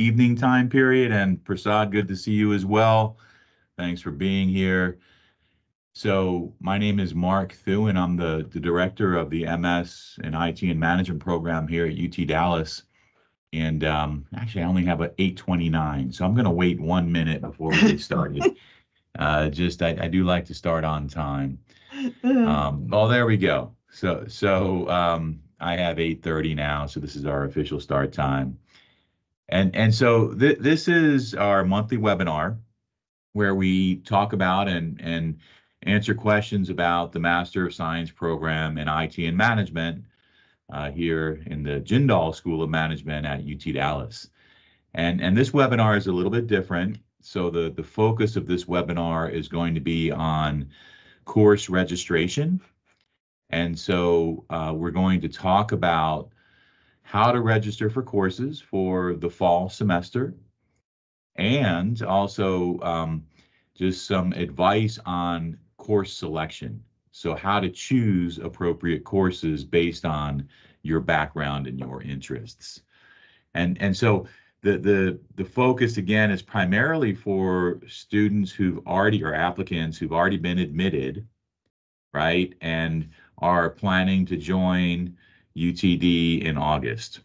evening time period. And Prasad, good to see you as well. Thanks for being here. So my name is Mark Thu, and I'm the director of the MS and IT and Management program here at UT Dallas. And actually, I only have a 8:29, so I'm going to wait 1 minute before we get started. I do like to start on time. Oh, there we go. So I have 8:30 now, so this is our official start time. And so this is our monthly webinar where we talk about and answer questions about the Master of Science program in IT and Management here in the Jindal School of Management at UT Dallas. And this webinar is a little bit different. So the focus of this webinar is going to be on course registration. And so we're going to talk about how to register for courses for the fall semester, and also just some advice on course selection. So how to choose appropriate courses based on your background and your interests. And so the focus again is primarily for students who've already or applicants who've already been admitted, right? And are planning to join UTD in August.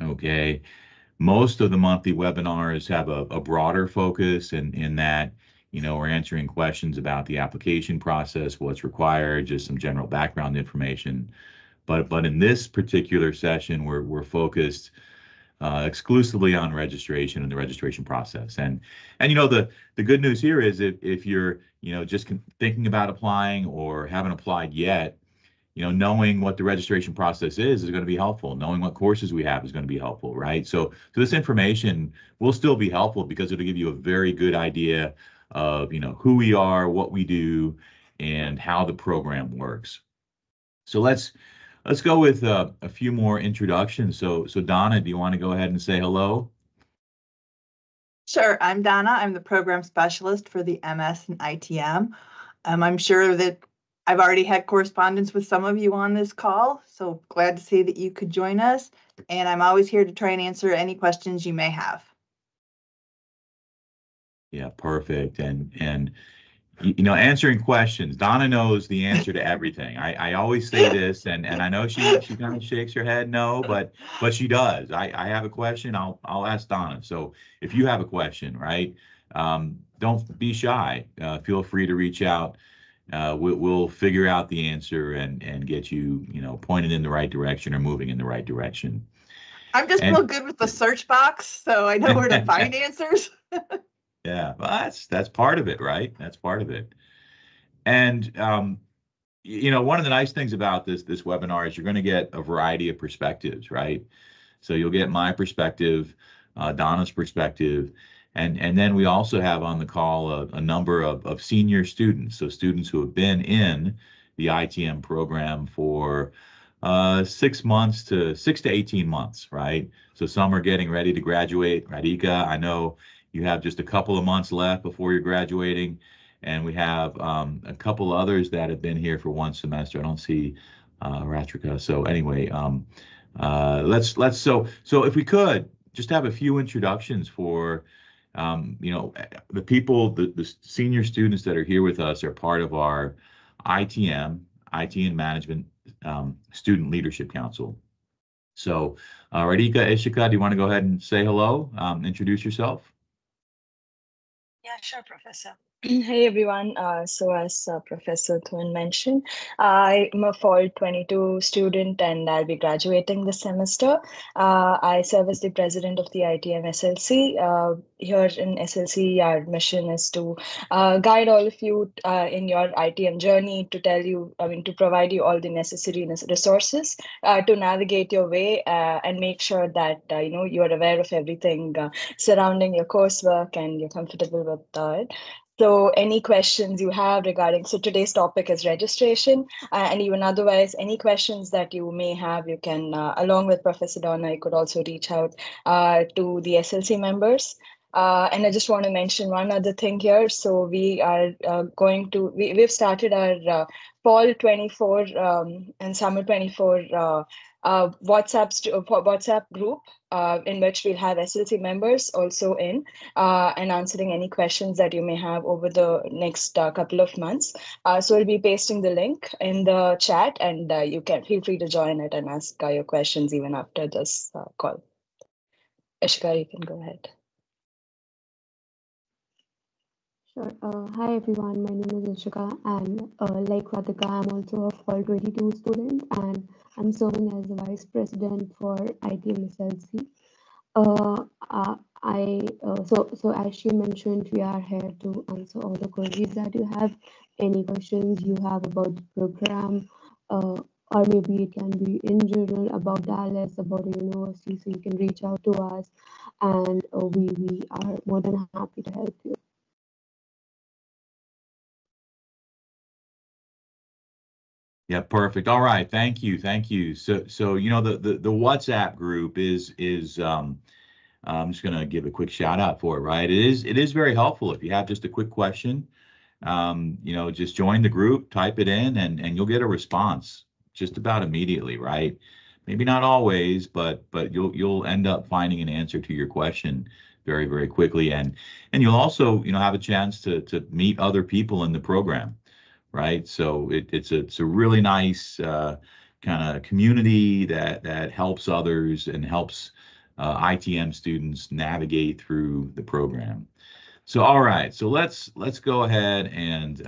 Okay. Most of the monthly webinars have a broader focus in that, we're answering questions about the application process, what's required, just some general background information. But in this particular session, we're focused exclusively on registration and the registration process. And the good news here is if you're just thinking about applying or haven't applied yet, knowing what the registration process is going to be helpful. Knowing what courses we have is going to be helpful, right? So this information will still be helpful because it'll give you a very good idea of who we are, what we do, and how the program works. So let's go with a few more introductions. So Donna, do you want to go ahead and say hello? Sure. I'm Donna. I'm the program specialist for the MS and ITM. I'm sure that I've already had correspondence with some of you on this call, so glad to see that you could join us. And I'm always here to try and answer any questions you may have. Yeah, perfect. And answering questions. Donna knows the answer to everything. I always say this, and I know she kind of shakes her head no, but she does. I have a question, I'll ask Donna. So if you have a question, right, don't be shy. Feel free to reach out. We'll figure out the answer and get you pointed in the right direction or moving in the right direction. I'm just real good with the search box, so I know where to find answers. Yeah, well, that's part of it, right? That's part of it. And one of the nice things about this webinar is you're going to get a variety of perspectives, right? So you'll get my perspective, Donna's perspective, and then we also have on the call a number of senior students, so students who have been in the ITM program for 6 months to 18 months, right? So some are getting ready to graduate. Radhika, I know you have just a couple of months left before you're graduating. And we have a couple others that have been here for one semester. I don't see Ratrika. So anyway, so if we could just have a few introductions for the people, the senior students that are here with us are part of our ITM, IT and Management Student Leadership Council. So Radhika, Ishika, do you want to go ahead and say hello, introduce yourself? Yeah, sure, Professor. Hey everyone. So as Professor Thun mentioned, I'm a fall 22 student and I'll be graduating this semester. I serve as the president of the ITM SLC. Here in SLC, our mission is to guide all of you in your ITM journey, to provide you all the necessary resources to navigate your way and make sure that you are aware of everything surrounding your coursework and you're comfortable with it. So any questions you have regarding, so today's topic is registration, and even otherwise, any questions that you may have, you can, along with Professor Donna, you could also reach out to the SLC members. And I just want to mention one other thing here. So we are we've started our fall 24 and summer 24 WhatsApp group in which we'll have SLC members also in and answering any questions that you may have over the next couple of months. So we'll be pasting the link in the chat, and you can feel free to join it and ask your questions even after this call. Ishika, you can go ahead. Sure. Hi everyone, my name is Ishika, and like Radhika, I'm also a Fall 22 student, and I'm serving as the Vice President for ITM SLC. So as she mentioned, we are here to answer all the queries that you have. Any questions you have about the program, or maybe it can be in general about Dallas, about the university, so you can reach out to us, and we are more than happy to help you. Yeah, perfect. All right, thank you, thank you. So you know the WhatsApp group is I'm just gonna give a quick shout out for it, right? It is very helpful if you have just a quick question. You know, just join the group, type it in, and you'll get a response just about immediately, right? Maybe not always, but you'll end up finding an answer to your question very, very quickly, and you'll also, you know, have a chance to meet other people in the program, right? So it's a really nice kind of community that helps others and helps ITM students navigate through the program. So all right, so let's go ahead and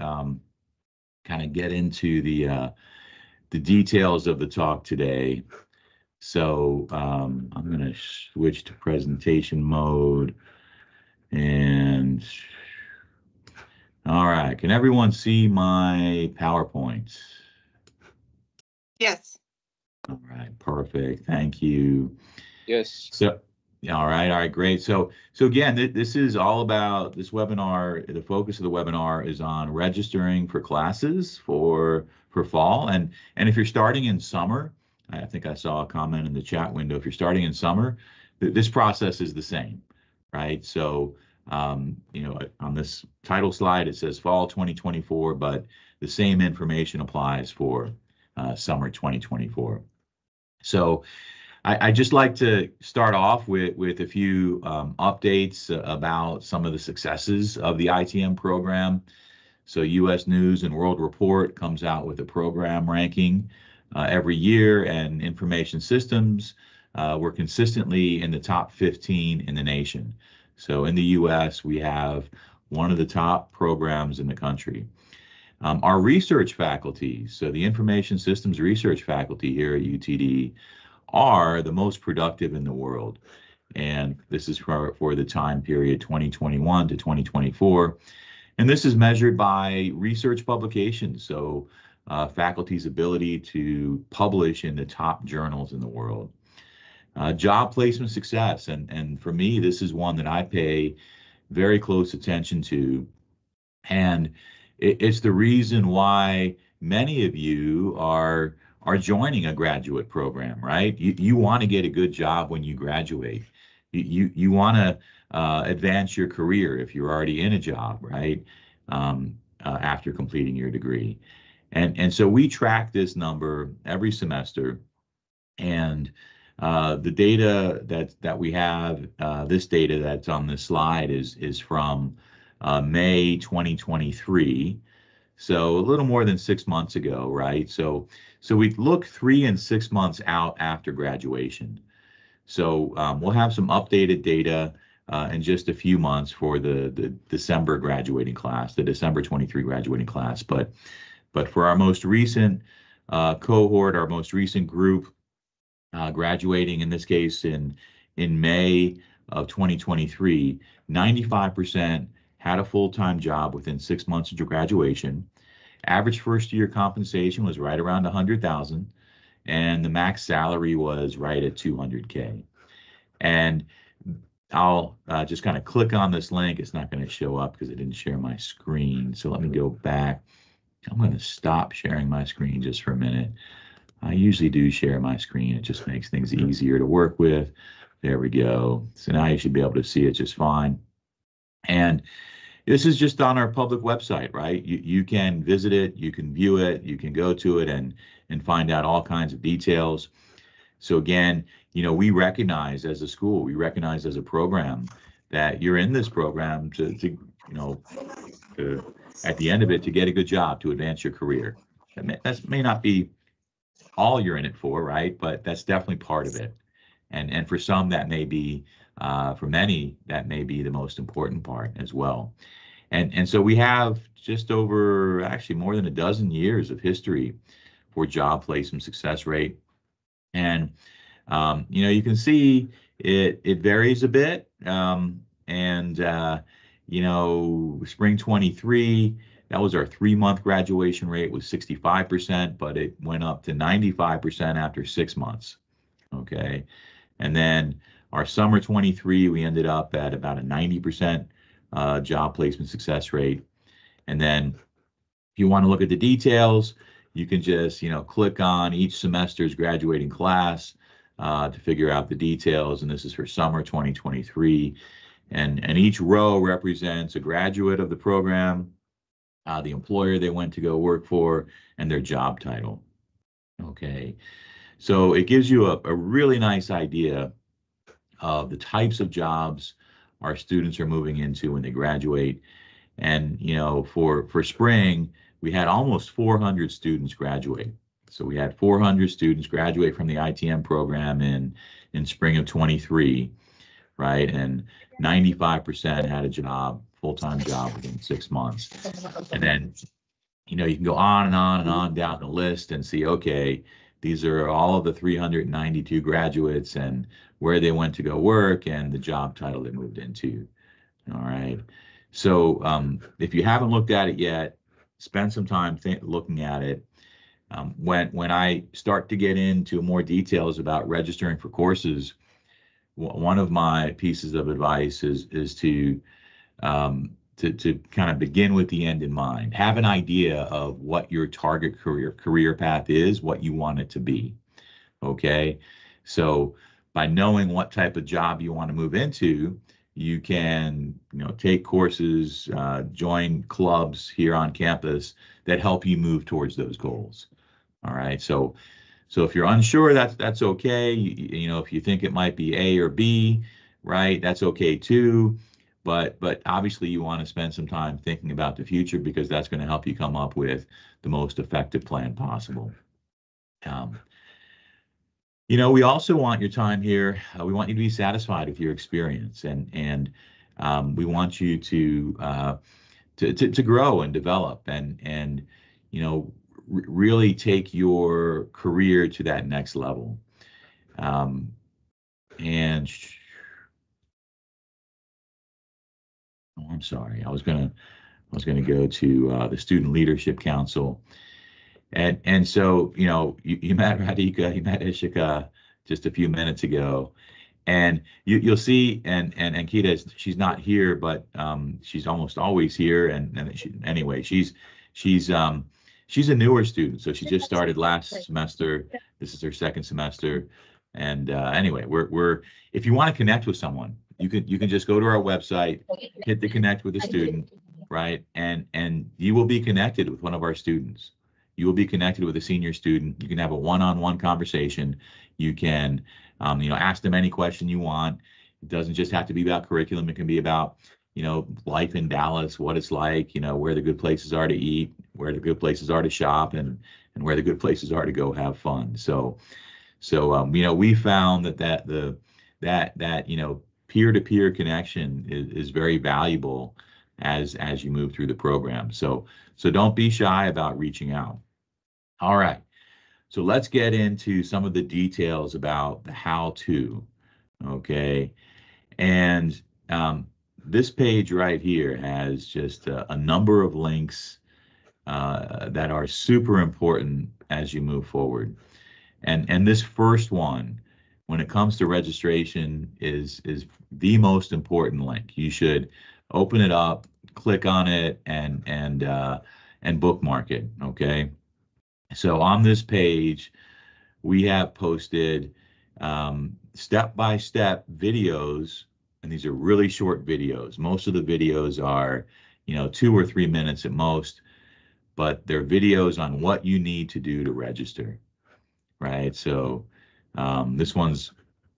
kind of get into the details of the talk today. So I'm going to switch to presentation mode, and all right, can everyone see my PowerPoint? Yes. All right, perfect. Thank you. Yes. So, yeah, all right, great. So again, this is all about this webinar. The focus of the webinar is on registering for classes for fall, and if you're starting in summer, I think I saw a comment in the chat window. If you're starting in summer, this process is the same, right? So, you know, on this title slide it says fall 2024, but the same information applies for summer 2024. So I just like to start off with a few updates about some of the successes of the ITM program. So U.S. News and World Report comes out with a program ranking every year, and Information Systems we're consistently in the top 15 in the nation. So in the U.S. we have one of the top programs in the country. Our research faculty, so the Information Systems research faculty here at UTD, are the most productive in the world. And this is for the time period 2021 to 2024. And this is measured by research publications, so faculty's ability to publish in the top journals in the world. Job placement success, and for me, this is one that I pay very close attention to. And it's the reason why many of you are joining a graduate program, right? You want to get a good job when you graduate. You want to advance your career if you're already in a job, right? After completing your degree. And so we track this number every semester, and the data that we have, this data that's on this slide is from May 2023. So a little more than 6 months ago, right? So we look 3 and 6 months out after graduation. So we'll have some updated data in just a few months for the December graduating class, the December 23 graduating class. But for our most recent cohort, our most recent group graduating, in this case in May of 2023, 95% had a full-time job within 6 months of graduation. Average first-year compensation was right around 100,000, and the max salary was right at 200K. And I'll just kind of click on this link. It's not going to show up because I didn't share my screen. So let me go back. I'm going to stop sharing my screen just for a minute. I usually do share my screen. It just makes things easier to work with. There we go. So now you should be able to see it just fine. And this is just on our public website, right? You can visit it, you can view it, you can go to it and find out all kinds of details. So again, we recognize as a school, we recognize as a program that you're in this program to at the end of it, to get a good job, to advance your career. That may not be all you're in it for, right? But that's definitely part of it. And for some, that may be, for many, that may be the most important part as well. And so we have just over, actually more than a dozen years of history for job placement success rate. And you can see it varies a bit. Spring 23, that was our 3-month graduation rate was 65%, but it went up to 95% after 6 months. Okay. And then our summer 23, we ended up at about a 90% job placement success rate. And then if you want to look at the details, you can just, click on each semester's graduating class to figure out the details. And this is for summer 2023. And each row represents a graduate of the program, the employer they went to go work for, and their job title. Okay. So it gives you a really nice idea of the types of jobs our students are moving into when they graduate. And, for spring, we had almost 400 students graduate. So we had 400 students graduate from the ITM program in spring of 23, right? And 95% had a job, full-time job within 6 months. And then, you can go on and on and on down the list and see, okay, these are all of the 392 graduates and where they went to go work and the job title they moved into. All right. So if you haven't looked at it yet, spend some time looking at it. When I start to get into more details about registering for courses, one of my pieces of advice is to kind of begin with the end in mind. Have an idea of what your target career path is, what you want it to be. Okay. So by knowing what type of job you want to move into, you can, take courses, join clubs here on campus that help you move towards those goals. All right. So if you're unsure, that's okay. If you think it might be A or B, right, that's okay too. But obviously you want to spend some time thinking about the future because that's going to help you come up with the most effective plan possible. We also want your time here. We want you to be satisfied with your experience, and we want you to grow and develop, and really take your career to that next level. And I'm sorry, I was gonna go to the Student Leadership Council. And so, you met Radhika, you met Ishika just a few minutes ago, and you'll see, and Kita, she's not here, but she's almost always here. Anyway, she's a newer student, so she just started last semester. This is her second semester, and anyway, we're if you want to connect with someone, you can just go to our website, hit the connect with a student, right, and you will be connected with one of our students. You will be connected with a senior student. You can have a one-on-one conversation. You can, ask them any question you want. It doesn't just have to be about curriculum. It can be about, life in Dallas, what it's like, where the good places are to eat, where the good places are to shop, and where the good places are to go have fun. So we found that peer-to-peer connection is very valuable as you move through the program. So don't be shy about reaching out. All right, so let's get into some of the details about the how-to, okay? And this page right here has just a number of links that are super important as you move forward. And this first one, when it comes to registration, is the most important link. You should open it up, click on it, and bookmark it, okay? So on this page, we have posted step-by-step videos, and these are really short videos. Most of the videos are, 2 or 3 minutes at most, but they're videos on what you need to do to register, right? So This one's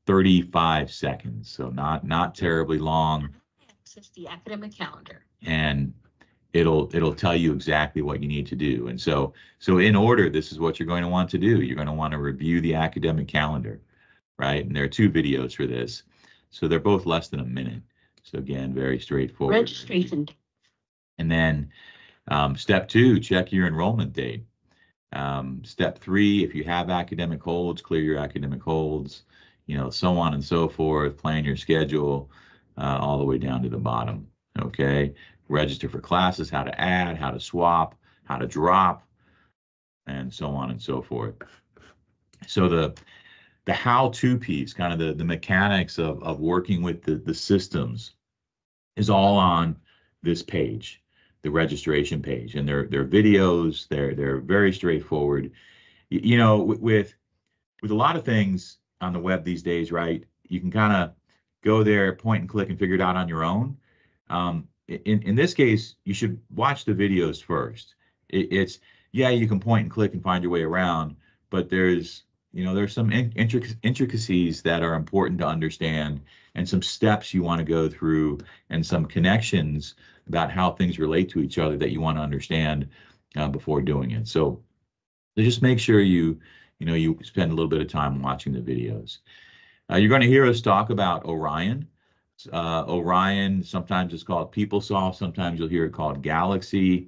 35 seconds, so not terribly long. Access the academic calendar. And it'll tell you exactly what you need to do. And so in order, this is what you're going to want to do. You're going to want to review the academic calendar, right? And there are two videos for this. So they're both less than a minute. So again, very straightforward. Registration. And then step 2, check your enrollment date. Step 3, if you have academic holds, clear your academic holds, so on and so forth, plan your schedule all the way down to the bottom, okay? Register for classes, how to add, how to swap, how to drop, and so on and so forth. So the how-to piece, kind of the mechanics of working with the systems is all on this page, the registration page. And they're videos, they're very straightforward. With a lot of things on the web these days, right? You can kind of go there, point and click, and figure it out on your own. In this case, you should watch the videos first. Yeah, you can point and click and find your way around, but there's some intricacies that are important to understand, and some steps you want to go through, and some connections about how things relate to each other that you want to understand before doing it. So just make sure you spend a little bit of time watching the videos. You're going to hear us talk about Orion. Orion, sometimes it's called PeopleSoft, sometimes you'll hear it called Galaxy,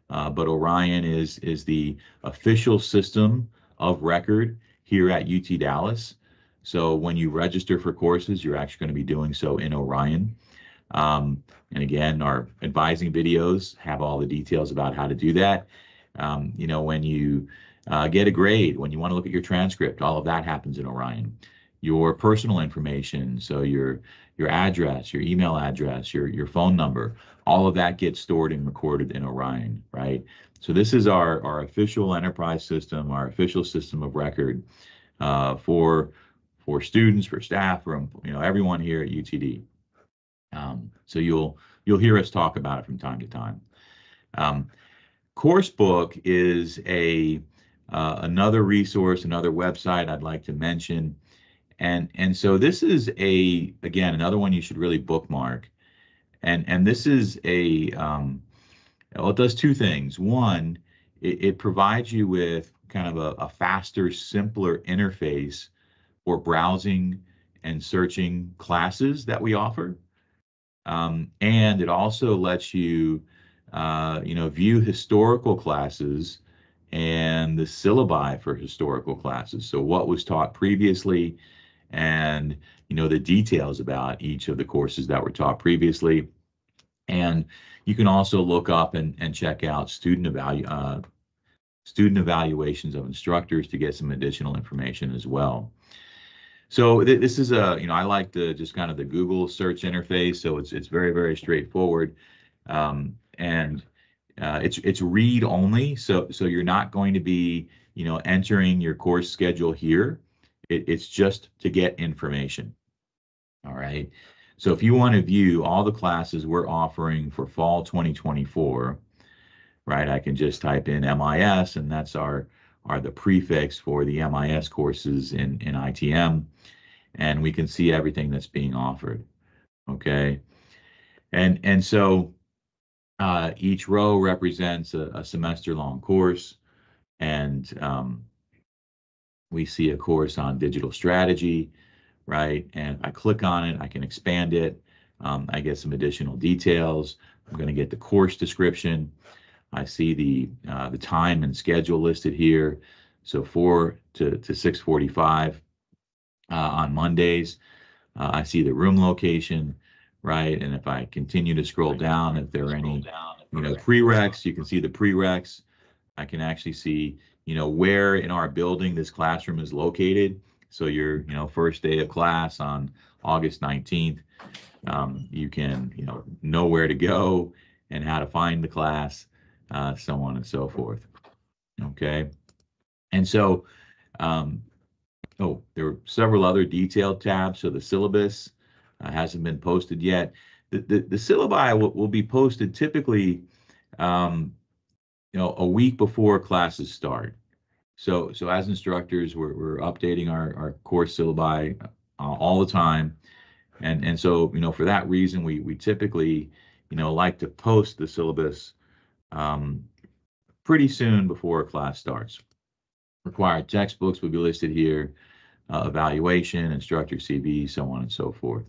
but Orion is the official system of record here at UT Dallas. So when you register for courses, you're actually going to be doing so in Orion. And again, our advising videos have all the details about how to do that. When you get a grade, when you want to look at your transcript, all of that happens in Orion. Your personal information, so your address, your email address, your phone number, all of that gets stored and recorded in Orion, right? So this is our official enterprise system, our official system of record for students, for staff, for everyone here at UTD. So you'll hear us talk about it from time to time. Coursebook is another resource, another website I'd like to mention. And so this is again, another one you should really bookmark. And this is well, it does two things. One, it provides you with kind of a faster, simpler interface for browsing and searching classes that we offer. And it also lets you, view historical classes and the syllabi for historical classes. So what was taught previously, and the details about each of the courses that were taught previously. And you can also look up and check out student evaluations of instructors to get some additional information as well. So this is I like just kind of the Google search interface. So it's very, very straightforward. And it's read only. So you're not going to be, entering your course schedule here. It's just to get information. All right. So if you want to view all the classes we're offering for fall 2024, right, I can just type in MIS, and that's the prefix for the MIS courses in ITM, and we can see everything that's being offered. Okay. And so each row represents a semester-long course, and we see a course on digital strategy, right? And if I click on it, I can expand it. I get some additional details. I'm going to get the course description. I see the time and schedule listed here. So 4 to 6:45 on Mondays. I see the room location, right? And if I continue to scroll down, if there are any, prereqs, you can see the prereqs. I can actually see, where in our building this classroom is located. So your, first day of class on August 19th, you can, know where to go and how to find the class, so on and so forth. Okay. And so, there are several other detailed tabs. So the syllabus hasn't been posted yet. The syllabi will be posted typically, a week before classes start. So as instructors, we're updating our course syllabi all the time. And so, for that reason, we typically, like to post the syllabus um, pretty soon before a class starts. Required textbooks will be listed here, evaluation, instructor CV, so on and so forth.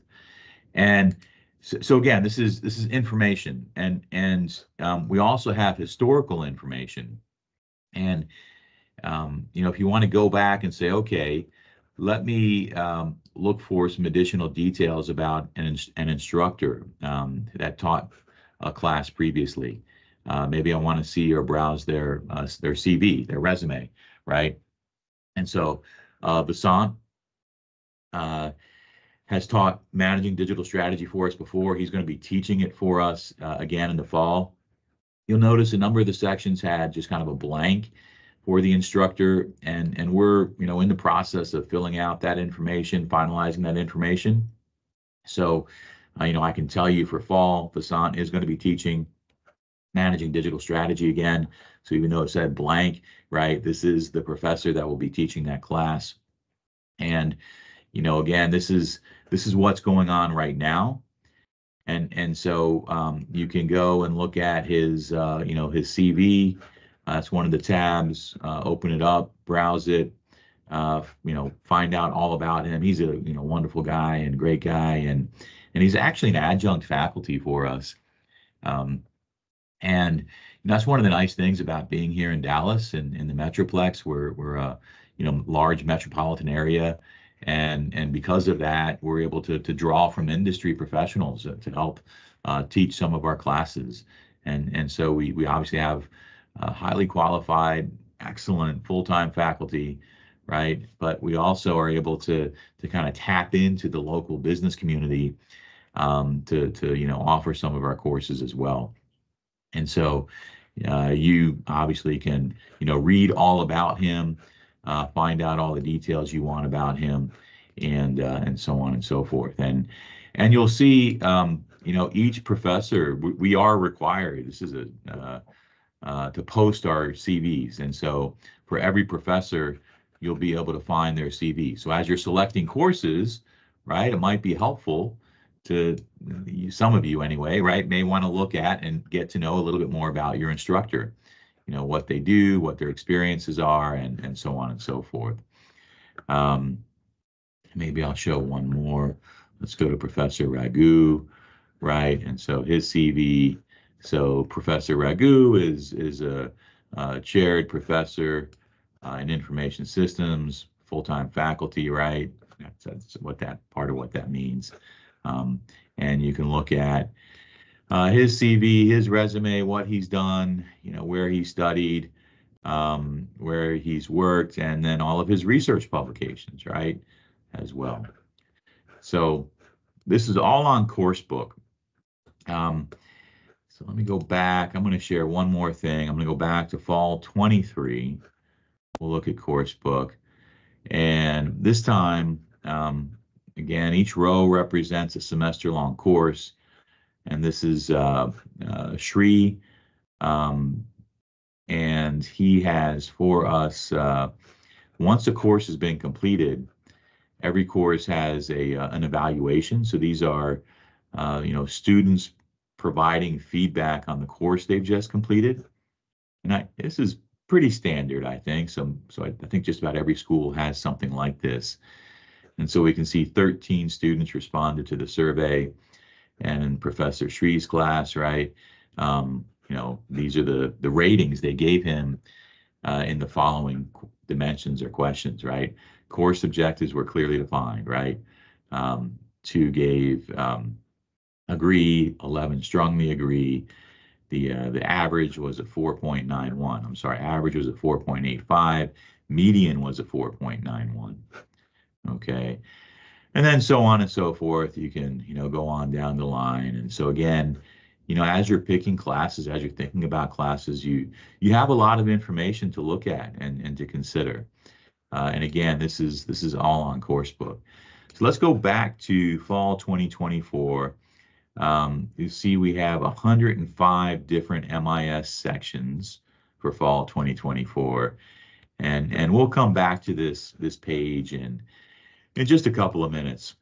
And so again, this is information, and we also have historical information. And if you want to go back and say, okay, let me look for some additional details about an instructor that taught a class previously. Maybe I want to see or browse their CV, their resume, right? And so Vasant has taught managing digital strategy for us before. He's going to be teaching it for us again in the fall. You'll notice a number of the sections had just kind of a blank for the instructor, and we're in the process of filling out that information, finalizing that information. So I can tell you for fall, Vasant is going to be teaching managing digital strategy again. So even though it said blank, right, this is the professor that will be teaching that class. And again, this is what's going on right now. And so you can go and look at his his CV. That's one of the tabs. Open it up, browse it, find out all about him. He's a wonderful guy and great guy, and he's actually an adjunct faculty for us. And that's one of the nice things about being here in Dallas and in the Metroplex. We're a large metropolitan area, and because of that, we're able to draw from industry professionals to help teach some of our classes. And so we obviously have highly qualified, excellent full-time faculty, right? But we also are able to kind of tap into the local business community to offer some of our courses as well. And so you obviously can, read all about him, find out all the details you want about him, and so on and so forth. And you'll see, each professor, we are required. This is to post our CVs. And so for every professor, you'll be able to find their CV. So as you're selecting courses, right, it might be helpful to some of you anyway, right, may want to look at and get to know a little bit more about your instructor, what they do, what their experiences are, and so on and so forth. Maybe I'll show one more. Let's go to Professor Raghu, right? And so his CV. So Professor Raghu is a chaired professor in information systems, full-time faculty, right? That's what that part of what that means. And you can look at his CV, his resume, what he's done, where he studied, where he's worked, and then all of his research publications, right, as well. So this is all on Coursebook. So let me go back. I'm going to share one more thing. I'm going to go back to fall 23. We'll look at Coursebook. And this time, again, each row represents a semester-long course. And this is Shri. And he has for us, once a course has been completed, every course has an evaluation. So these are, students providing feedback on the course they've just completed. And this is pretty standard, I think. So I think just about every school has something like this. And so we can see 13 students responded to the survey. And in Professor Shree's class, right, these are the ratings they gave him in the following dimensions or questions, right? Course objectives were clearly defined, right? 2 gave agree, 11 strongly agree. The average was a 4.91. I'm sorry, average was a 4.85. Median was a 4.91. Okay. And then so on and so forth. You can, go on down the line. And so again, as you're picking classes, as you're thinking about classes, you have a lot of information to look at and to consider. And again, this is all on Coursebook. So let's go back to fall 2024. You see we have 105 different MIS sections for fall 2024. And we'll come back to this page in just a couple of minutes.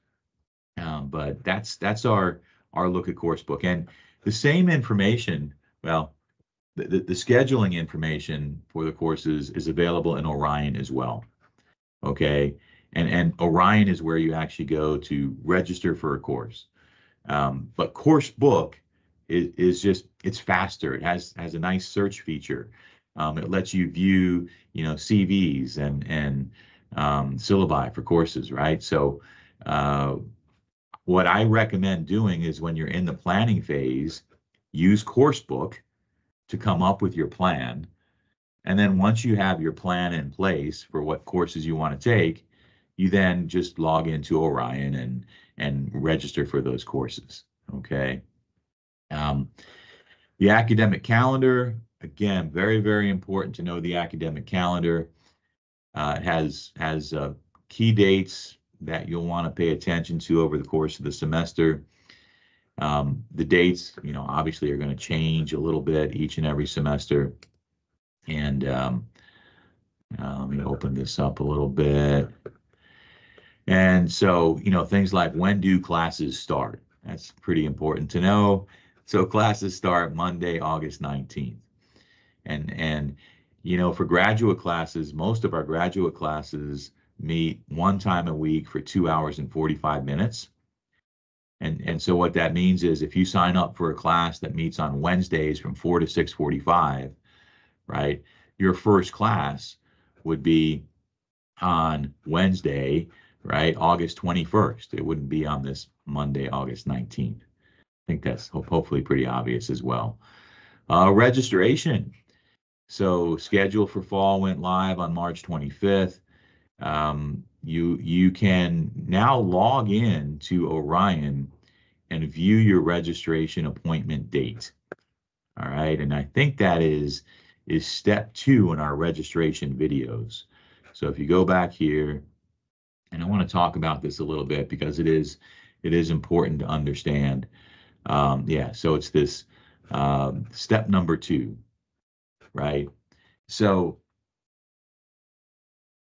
But that's our look at course book. And the same information, well, the scheduling information for the courses is available in Orion as well. Okay. And Orion is where you actually go to register for a course. But course book is just, it's faster. It has a nice search feature. It lets you view, CVs and syllabi for courses, right? So what I recommend doing is when you're in the planning phase, use course book to come up with your plan. And then once you have your plan in place for what courses you want to take, you then just log into Orion and register for those courses. Okay. The academic calendar, again, very, very important to know the academic calendar. It has key dates that you'll want to pay attention to over the course of the semester. The dates, obviously are going to change a little bit each and every semester. And let me open this up a little bit. And so, things like when do classes start? That's pretty important to know. So classes start Monday, August 19th. And for graduate classes, most of our graduate classes meet one time a week for 2 hours and 45 minutes. And so what that means is if you sign up for a class that meets on Wednesdays from 4 to 6:45, right, your first class would be on Wednesday, right, August 21st. It wouldn't be on this Monday, August 19th. I think that's hopefully pretty obvious as well. Registration. So schedule for fall went live on March 25th. You can now log in to Orion and view your registration appointment date. All right, and I think that is step 2 in our registration videos. So if you go back here, and I want to talk about this a little bit because it is important to understand. Yeah, so it's this step number 2, right? So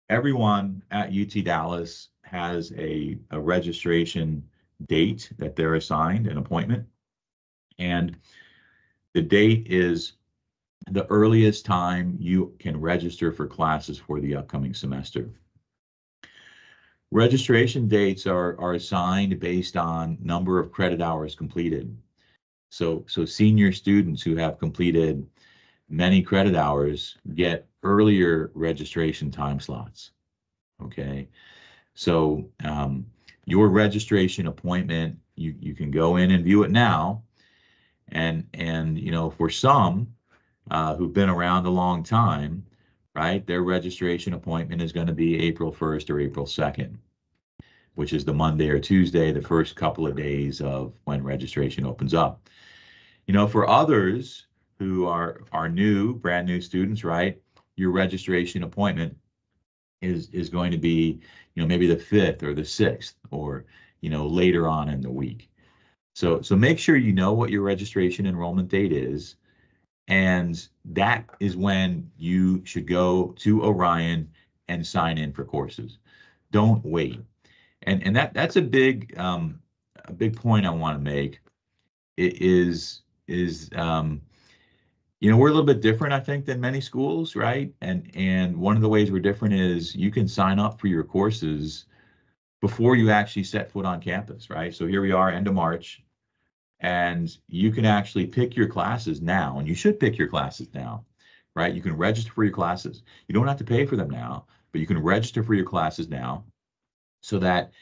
everyone at UT Dallas has a registration date that they're assigned, an appointment. And the date is the earliest time you can register for classes for the upcoming semester. Registration dates are assigned based on number of credit hours completed. So senior students who have completed many credit hours get earlier registration time slots. Okay, so your registration appointment, you can go in and view it now, and for some who've been around a long time, right, their registration appointment is going to be April 1st or April 2nd, which is the Monday or Tuesday, the first couple of days of when registration opens up. For others who are new, brand new students, right, your registration appointment is going to be, maybe the 5th or the 6th or, later on in the week. So make sure you know what your registration enrollment date is. And that is when you should go to Orion and sign in for courses. Don't wait. And that's a big point I want to make. It is we're a little bit different, I think, than many schools, right? And one of the ways we're different is you can sign up for your courses before you actually set foot on campus, right? So here we are, end of March, and you can actually pick your classes now, and you should pick your classes now, right? You can register for your classes. You don't have to pay for them now, but you can register for your classes now so that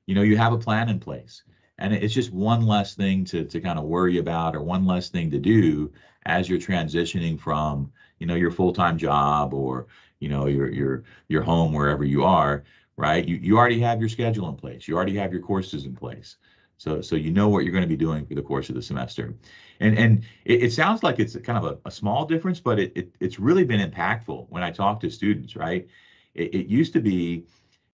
you have a plan in place. And it's just one less thing to kind of worry about, or one less thing to do as you're transitioning from, your full-time job or, your home, wherever you are, right? You already have your schedule in place. You already have your courses in place. So you know what you're going to be doing for the course of the semester. And it sounds like it's kind of a small difference, but it's really been impactful when I talk to students, right? It used to be,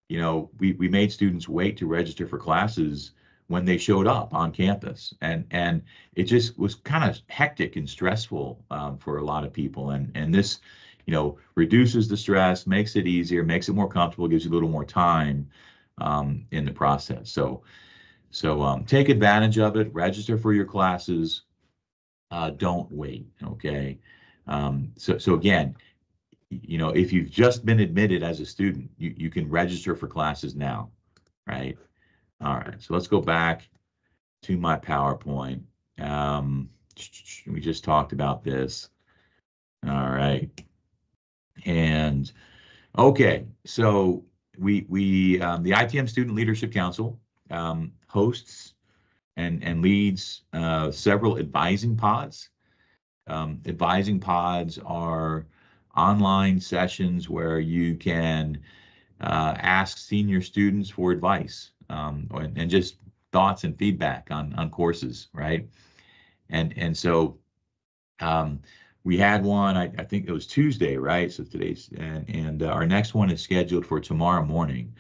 we made students wait to register for classes when they showed up on campus, and it just was kind of hectic and stressful for a lot of people. And this, reduces the stress, makes it easier, makes it more comfortable, gives you a little more time in the process. So take advantage of it, register for your classes, don't wait, okay? So again, if you've just been admitted as a student, you can register for classes now, right? All right, so let's go back to my PowerPoint. We just talked about this. All right. And okay, so the ITM Student Leadership Council hosts and leads several advising pods. Advising pods are online sessions where you can ask senior students for advice and just thoughts and feedback on courses, right? And so we had one, I think it was Tuesday, right? So today's, and our next one is scheduled for tomorrow morning.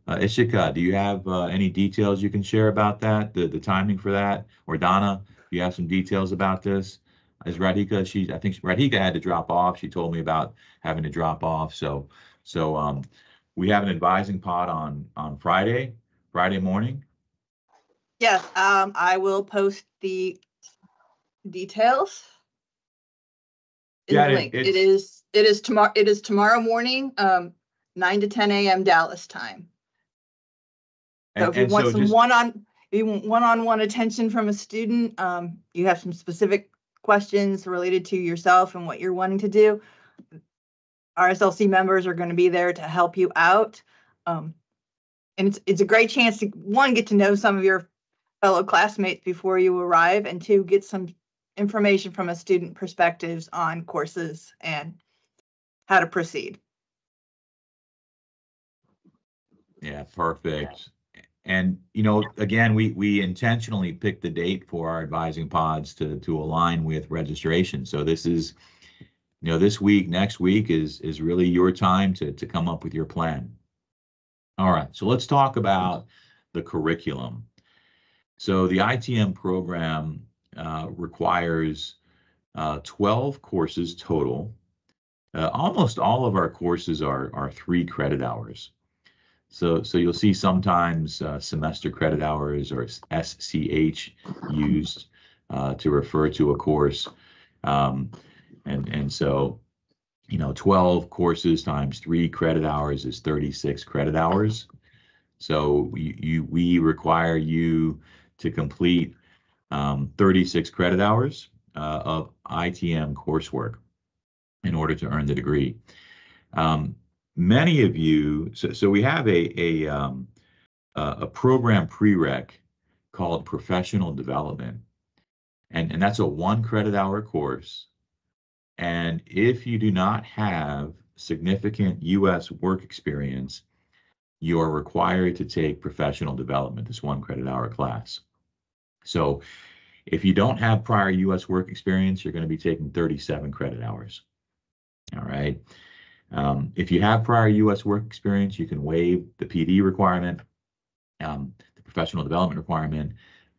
Ishika, do you have any details you can share about that, the timing for that? Or Donna, do you have some details about this? Is Radhika, I think Radhika had to drop off. She told me about having to drop off. So we have an advising pod on Friday morning. Yes, I will post the details in Yeah, the link. It is tomorrow morning, 9 to 10 a.m. Dallas time. So if you want some one-on-one attention from a student, you have some specific questions related to yourself and what you're wanting to do, our SLC members are going to be there to help you out. And it's a great chance to, one, get to know some of your fellow classmates before you arrive, and two, get some information from a student perspectives on courses and how to proceed. Yeah, perfect. And again, we intentionally picked the date for our advising pods to align with registration. So this is, this week, next week is really your time to come up with your plan. All right, so let's talk about the curriculum. So the ITM program requires 12 courses total. Almost all of our courses are 3 credit hours. So you'll see sometimes semester credit hours or SCH used to refer to a course. And so, 12 courses times 3 credit hours is 36 credit hours. So we require you to complete 36 credit hours of ITM coursework in order to earn the degree. Many of you, so we have a program prereq called professional development, and that's a 1 credit hour course. And if you do not have significant U.S. work experience, you are required to take professional development, this 1 credit hour class. So if you don't have prior U.S. work experience, you're going to be taking 37 credit hours. All right. If you have prior U.S. work experience, you can waive the PD requirement, the professional development requirement,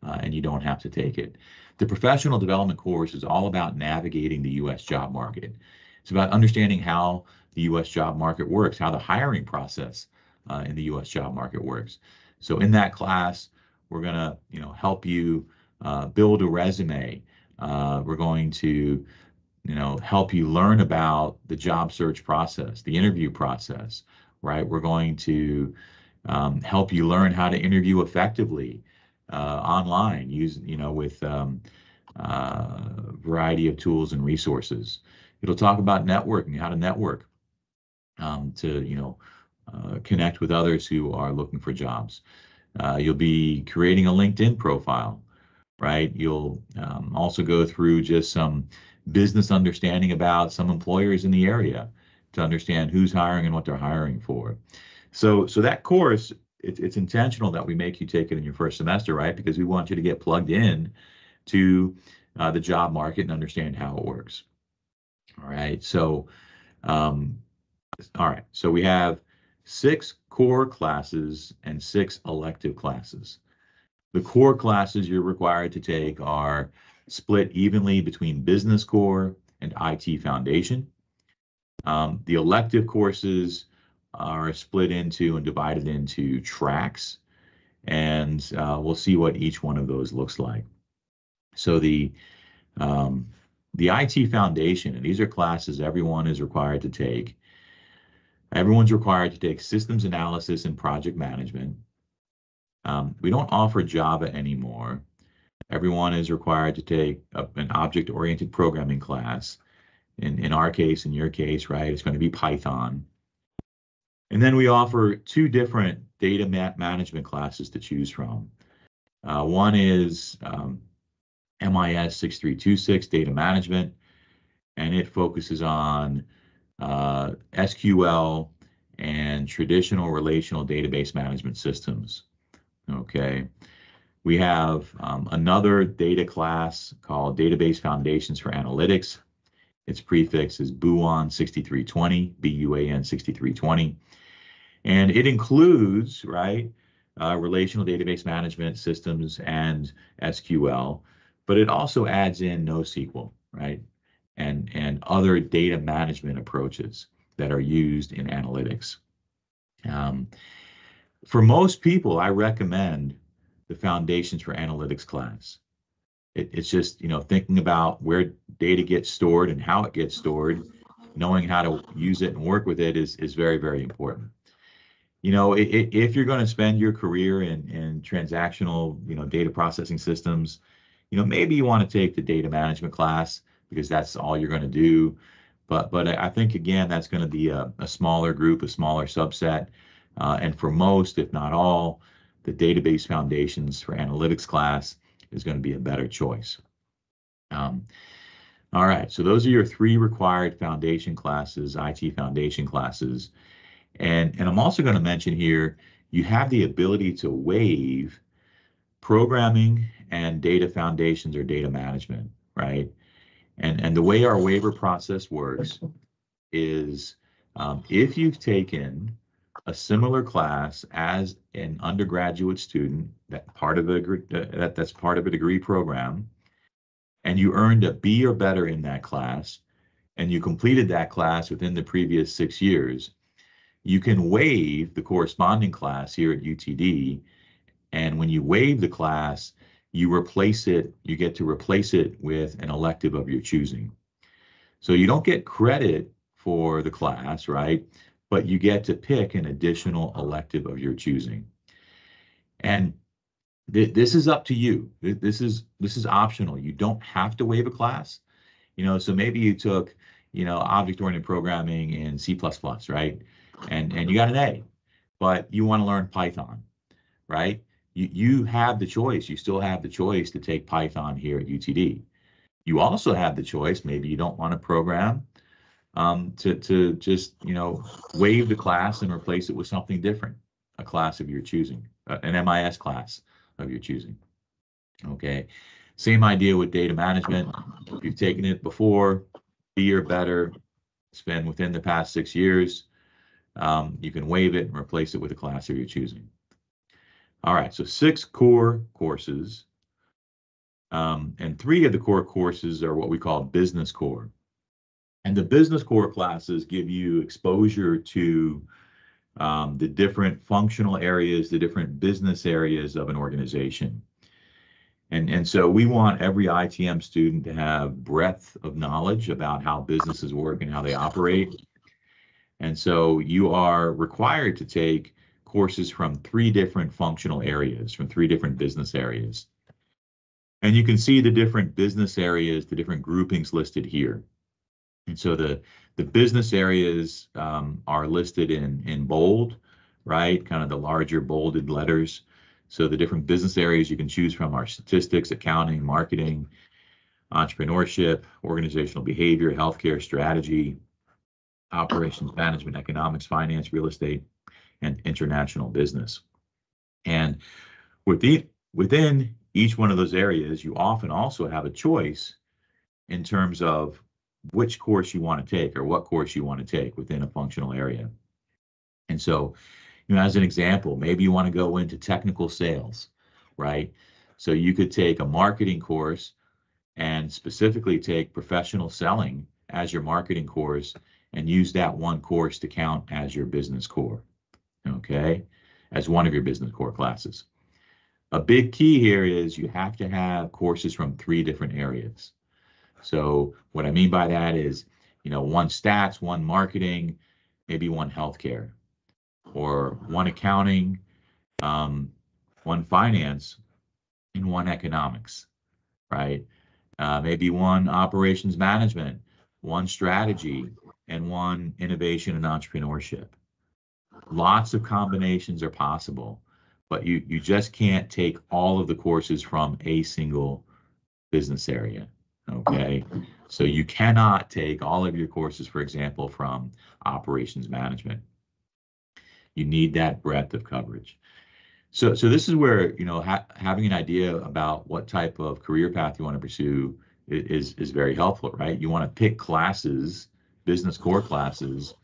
and you don't have to take it. The professional development course is all about navigating the U.S. job market. It's about understanding how the U.S. job market works, how the hiring process in the U.S. job market works. So in that class, we're going to, help you build a resume. We're going to help you learn about the job search process, the interview process, right? We're going to help you learn how to interview effectively online, with a variety of tools and resources. It'll talk about networking, how to network to, connect with others who are looking for jobs. You'll be creating a LinkedIn profile, right? You'll also go through just some business understanding about some employers in the area to understand who's hiring and what they're hiring for. So that course, it's intentional that we make you take it in your first semester, right? Because we want you to get plugged in to the job market and understand how it works. All right. So, So we have 6 core classes and 6 elective classes. The core classes you're required to take are split evenly between Business Core and IT Foundation. The elective courses are split into and divided into tracks, and we'll see what each one of those looks like. So um, the IT Foundation, and these are classes everyone is required to take. Everyone's required to take systems analysis and project management. We don't offer Java anymore. Everyone is required to take an object-oriented programming class. In our case, in your case, right, it's going to be Python. And then we offer two different data management classes to choose from. One is MIS 6326 Data Management, and it focuses on SQL and traditional relational database management systems. Okay. We have another data class called Database Foundations for Analytics. Its prefix is BUAN 6320, BUAN 6320. And it includes, right, relational database management systems and SQL, but it also adds in NoSQL, right, and other data management approaches that are used in analytics. For most people, I recommend the Foundations for Analytics class. It's just, thinking about where data gets stored and how it gets stored, knowing how to use it and work with it is very, very important. If you're going to spend your career in transactional, data processing systems, maybe you want to take the data management class because that's all you're going to do. But I think, again, that's going to be a smaller group, a smaller subset. And for most, if not all, the Database Foundations for Analytics class is going to be a better choice. All right, so those are your three required foundation classes, IT foundation classes. And I'm also going to mention here, you have the ability to waive programming and data foundations or data management, right? And the way our waiver process works is if you've taken a similar class as an undergraduate student, that's part of a degree program, and you earned a B or better in that class, and you completed that class within the previous 6 years, you can waive the corresponding class here at UTD. And when you waive the class, you get to replace it with an elective of your choosing. So you don't get credit for the class, right? But you get to pick an additional elective of your choosing. And this is up to you. This is optional. You don't have to waive a class. So maybe you took, object-oriented programming in C++, right? And you got an A, but you want to learn Python, right? You have the choice. You still have the choice to take Python here at UTD. You also have the choice, maybe you don't want to program, to just, waive the class and replace it with something different, a class of your choosing, an MIS class of your choosing. Okay, same idea with data management. If you've taken it before, B or better, it's been within the past 6 years, you can waive it and replace it with a class of your choosing. All right, so 6 core courses, and 3 of the core courses are what we call business core. And the business core classes give you exposure to the different functional areas, the different business areas of an organization. And so we want every ITM student to have breadth of knowledge about how businesses work and how they operate. And so you are required to take courses from 3 different functional areas, from 3 different business areas. And you can see the different business areas, the different groupings listed here. And so the business areas are listed in bold, right? Kind of the larger bolded letters. So the different business areas you can choose from are statistics, accounting, marketing, entrepreneurship, organizational behavior, healthcare, strategy, operations management, economics, finance, real estate, and international business. And within each one of those areas, you often also have a choice in terms of which course you want to take or what course you want to take within a functional area. And so, as an example, maybe you want to go into technical sales, right? So you could take a marketing course and specifically take professional selling as your marketing course and use that one course to count as your business core, okay, as one of your business core classes. A big key here is you have to have courses from 3 different areas. So what I mean by that is, one stats, one marketing, maybe one healthcare, or one accounting, one finance, and one economics, right? Maybe one operations management, one strategy, and one innovation and entrepreneurship. Lots of combinations are possible, but you just can't take all of the courses from a single business area, okay? So you cannot take all of your courses, for example, from operations management. You need that breadth of coverage. So this is where, having an idea about what type of career path you want to pursue is very helpful, right? You want to pick classes, business core classes,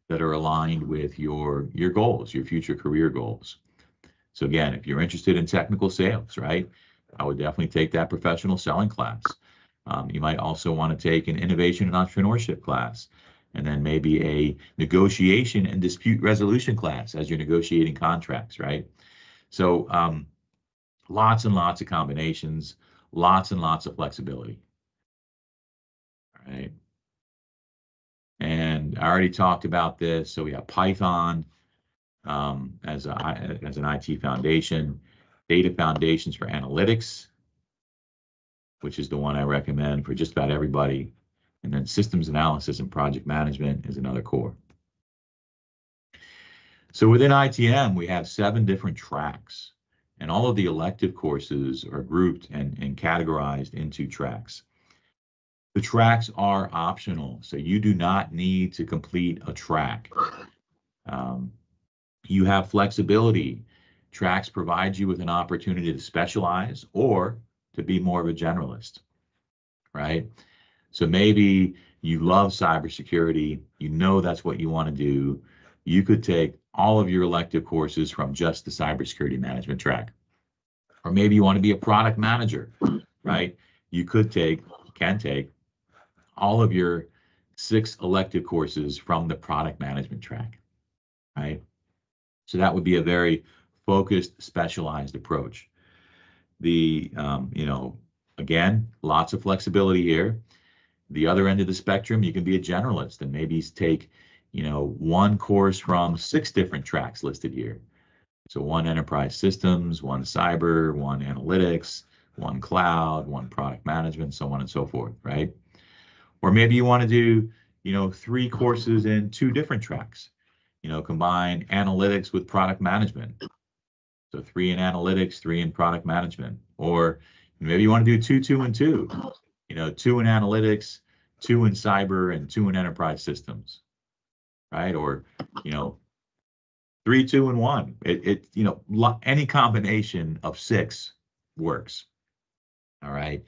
that are aligned with your goals, your future career goals. So again, if you're interested in technical sales, right, I would definitely take that professional selling class. You might also want to take an innovation and entrepreneurship class, and then maybe a negotiation and dispute resolution class as you're negotiating contracts, right? So lots and lots of combinations, lots and lots of flexibility. All right. And I already talked about this. So we have Python as an IT foundation, data foundations for analytics, which is the one I recommend for just about everybody. And then systems analysis and project management is another core. So within ITM, we have 7 different tracks, and all of the elective courses are grouped and categorized into tracks. The tracks are optional, so you do not need to complete a track. You have flexibility. Tracks provide you with an opportunity to specialize or to be more of a generalist, right? So maybe you love cybersecurity, that's what you want to do. You could take all of your elective courses from just the cybersecurity management track. Or maybe you want to be a product manager, right? You can take all of your 6 elective courses from the product management track, right? So that would be a very focused, specialized approach. Again, lots of flexibility here. The other end of the spectrum, you can be a generalist and maybe take, one course from 6 different tracks listed here. So one enterprise systems, one cyber, one analytics, one cloud, one product management, so on and so forth, right? Or maybe you want to do, 3 courses in 2 different tracks. Combine analytics with product management. So 3 in analytics, 3 in product management. Or maybe you want to do 2, 2, and 2. 2 in analytics, 2 in cyber, and 2 in enterprise systems, right? Or 3, 2, and 1. Any combination of 6 works. All right.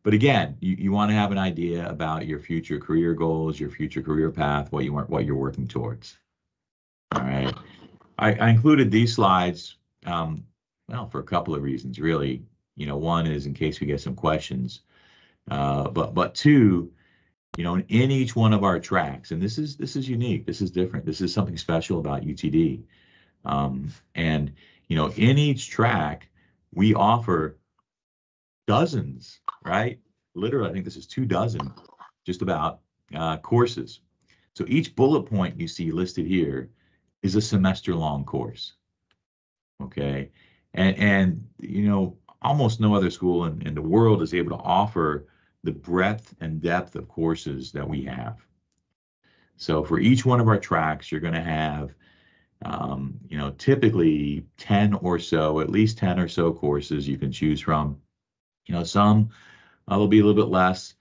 But again, you want to have an idea about your future career goals, your future career path, what you're working towards. All right. I included these slides, for a couple of reasons, really. One is in case we get some questions, but 2, in each one of our tracks, and this is unique, this is different, this is something special about UTD. And in each track, we offer dozens, right? Literally, I think this is 24, just about, courses. So each bullet point you see listed here is a semester-long course. Okay, and almost no other school in the world is able to offer the breadth and depth of courses that we have. So for each one of our tracks, you're going to have, typically 10 or so, at least 10 or so courses you can choose from. Some will be a little bit less.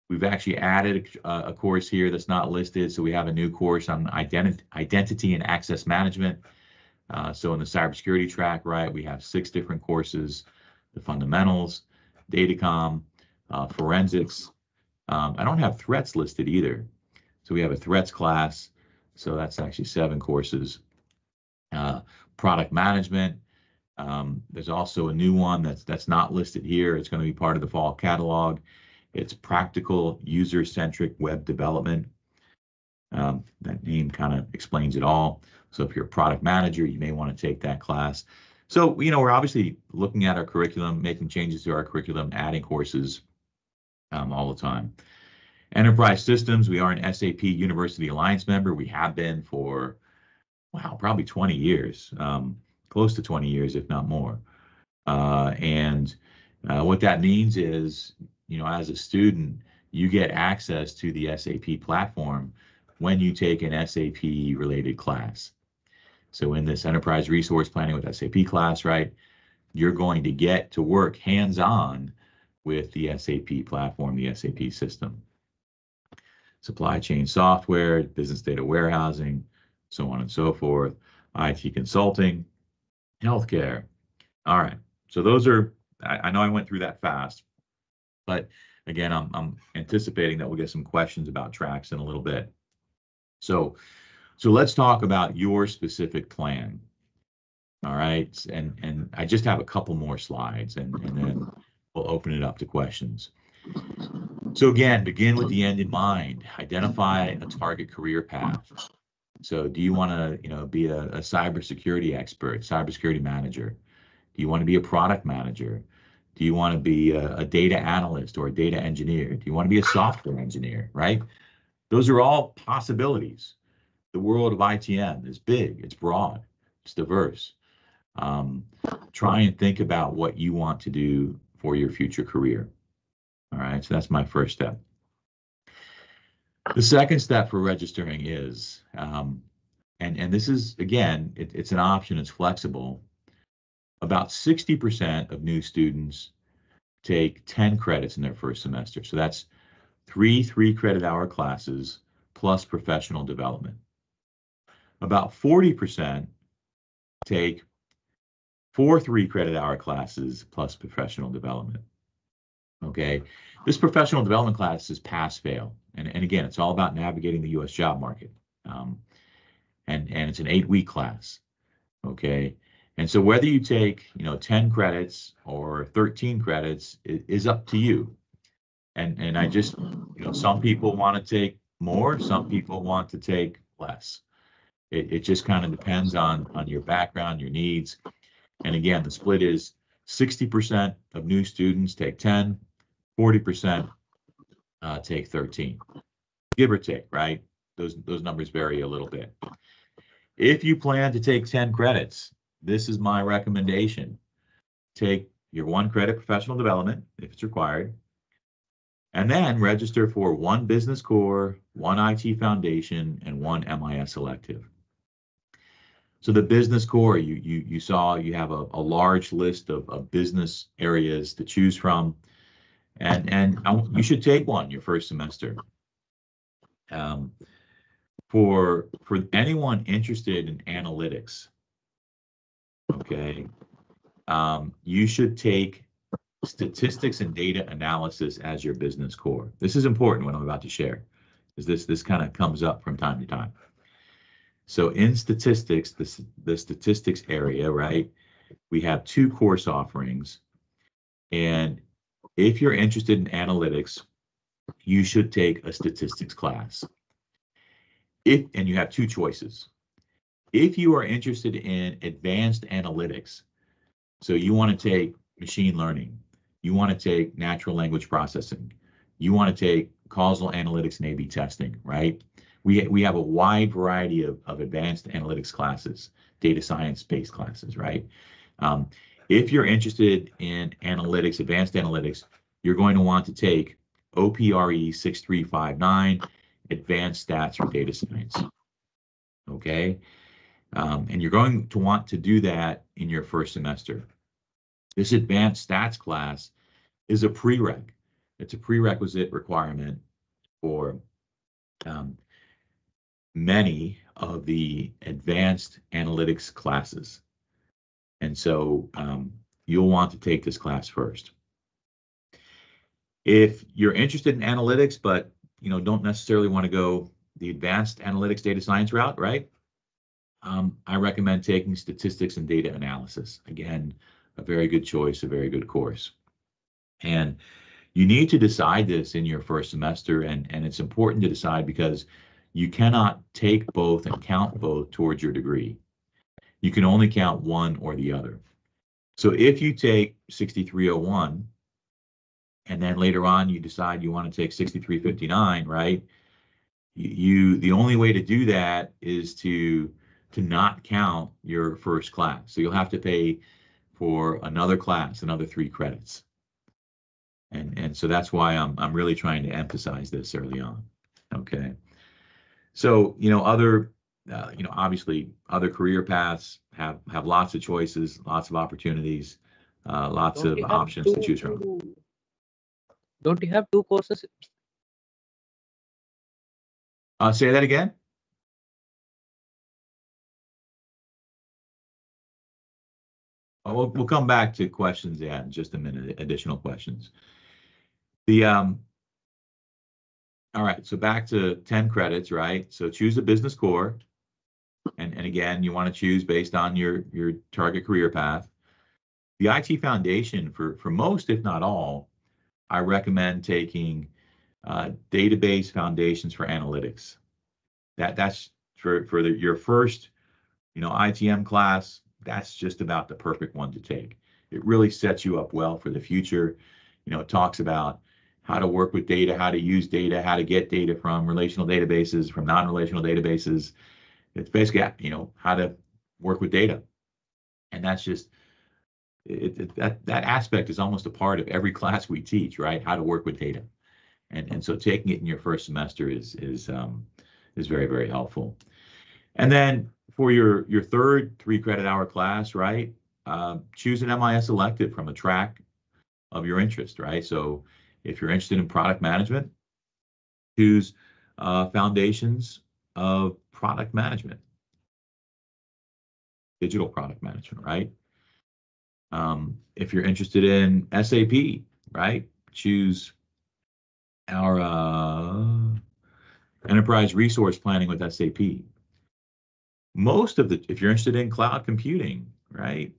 We've actually added a course here that's not listed. So we have a new course on identity and access management. So in the cybersecurity track, right, we have 6 different courses: the fundamentals, datacom, forensics. I don't have threats listed either. So we have a threats class. So that's actually 7 courses. Product management. There's also a new one that's not listed here. It's going to be part of the fall catalog. It's practical, user-centric web development. That name kind of explains it all. So if you're a product manager, you may want to take that class. So, we're obviously looking at our curriculum, making changes to our curriculum, adding courses all the time. Enterprise systems, we are an SAP University Alliance member. We have been for, wow, probably 20 years, close to 20 years, if not more. And what that means is, as a student, you get access to the SAP platform when you take an SAP related class. So in this enterprise resource planning with SAP class, right, you're going to get to work hands-on with the SAP platform, the SAP system. Supply chain software, business data warehousing, so on and so forth, IT consulting, healthcare. All right, so those are, I know I went through that fast, but again, I'm anticipating that we'll get some questions about tracks in a little bit. So let's talk about your specific plan. All right, and I just have a couple more slides, and then we'll open it up to questions. So again, begin with the end in mind. Identify a target career path. So do you want to, be a cybersecurity expert, cybersecurity manager? Do you want to be a product manager? Do you want to be a data analyst or a data engineer? Do you want to be a software engineer, right? Those are all possibilities. The world of ITM is big, it's broad, it's diverse. Try and think about what you want to do for your future career. All right, so that's my first step. The second step for registering is, and this is, again, it's an option, it's flexible. About 60% of new students take 10 credits in their first semester. So that's 3 credit hour classes plus professional development. About 40% take 4 3 credit hour classes plus professional development. Okay, this professional development class is pass fail. And again, it's all about navigating the US job market. And it's an 8-week class. Okay. And so whether you take, 10 credits or 13 credits is up to you. And I just, some people want to take more, some people want to take less. It just kind of depends on your background, your needs. And again, the split is 60% of new students take 10, 40% take 13, give or take, right? Those numbers vary a little bit. If you plan to take 10 credits, this is my recommendation. Take your 1 credit professional development, if it's required, and then register for 1 business core, 1 IT foundation, and 1 MIS elective. So the business core, you saw you have a large list of business areas to choose from, and you should take one your first semester. For anyone interested in analytics, okay, you should take statistics and data analysis as your business core. This is important, what I'm about to share, because this kind of comes up from time to time. So in statistics, the statistics area, right, we have 2 course offerings. And if you're interested in analytics, you should take a statistics class. And you have 2 choices. If you are interested in advanced analytics, so you want to take machine learning, you want to take natural language processing, you want to take causal analytics and A/B testing, right? We have a wide variety of advanced analytics classes, data science-based classes, right? If you're interested in analytics, advanced analytics, you're going to want to take OPRE 6359, Advanced Stats for Data Science, okay? And you're going to want to do that in your first semester. This advanced stats class is a prereq. It's a prerequisite requirement for many of the advanced analytics classes. And so you'll want to take this class first. If you're interested in analytics, but don't necessarily want to go the advanced analytics data science route, right? I recommend taking statistics and data analysis. Again, a very good choice, a very good course. And You need to decide this in your first semester, and it's important to decide because you cannot take both and count both towards your degree. You can only count one or the other. So if you take 6301 and then later on you decide you want to take 6359, right? The only way to do that is to not count your first class. So you'll have to pay for another class, another 3 credits. And so that's why I'm really trying to emphasize this early on. Okay. So, obviously other career paths have lots of choices, lots of opportunities, lots Don't of you have options to choose from. Don't you have 2 courses? Say that again. We'll come back to questions in just a minute, additional questions. All right, so back to 10 credits, right? So choose a business core. And again, you want to choose based on your target career path. The IT foundation for most, if not all, I recommend taking database foundations for analytics. That's for your first, ITM class. That's just about the perfect one to take. It really sets you up well for the future. It talks about how to work with data, how to use data, how to get data from relational databases, from non-relational databases. It's basically, how to work with data. And that's just, that aspect is almost a part of every class we teach, right? How to work with data. And so taking it in your first semester is very, very helpful. And then for your third 3 credit hour class, right? Choose an MIS elective from a track of your interest, right? So if you're interested in product management, choose foundations of product management, digital product management, right? If you're interested in SAP, right? Choose our enterprise resource planning with SAP. If you're interested in cloud computing, right?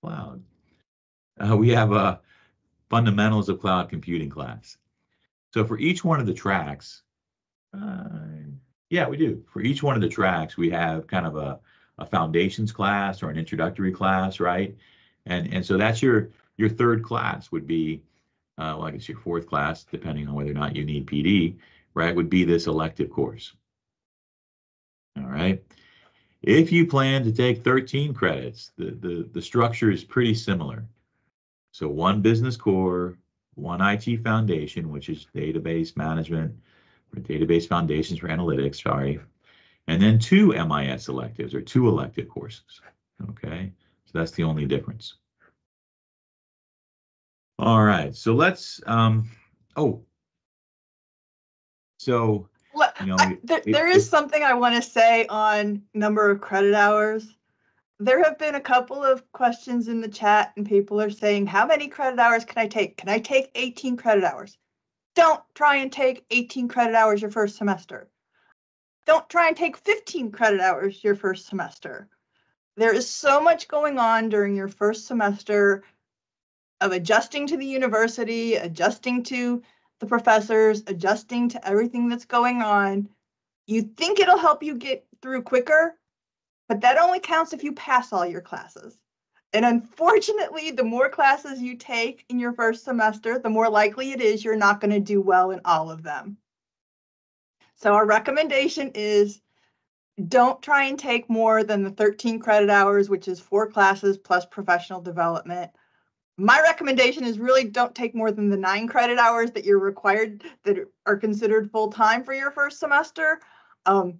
Cloud. We have a fundamentals of cloud computing class. So for each one of the tracks, yeah, we do. For each one of the tracks, we have kind of a foundations class or an introductory class, right? And so that's your third class would be, well, I guess your fourth class, depending on whether or not you need PD, right, would be this elective course. All right. If you plan to take 13 credits, the structure is pretty similar. So 1 business core, 1 IT foundation, which is database management, or database foundations for analytics, sorry, and then 2 MIS electives or 2 elective courses. Okay, so that's the only difference. All right, so let's, There is something I want to say on number of credit hours. There have been a couple of questions in the chat and people are saying, how many credit hours can I take? Can I take 18 credit hours? Don't try and take 18 credit hours your first semester. Don't try and take 15 credit hours your first semester. There is so much going on during your first semester of adjusting to the university, adjusting to the professors, adjusting to everything that's going on. You think it'll help you get through quicker, but that only counts if you pass all your classes. And unfortunately, the more classes you take in your first semester, the more likely it is you're not going to do well in all of them. So our recommendation is don't try and take more than the 13 credit hours, which is 4 classes plus professional development. My recommendation is really don't take more than the 9 credit hours that you're required, that are considered full-time for your first semester. But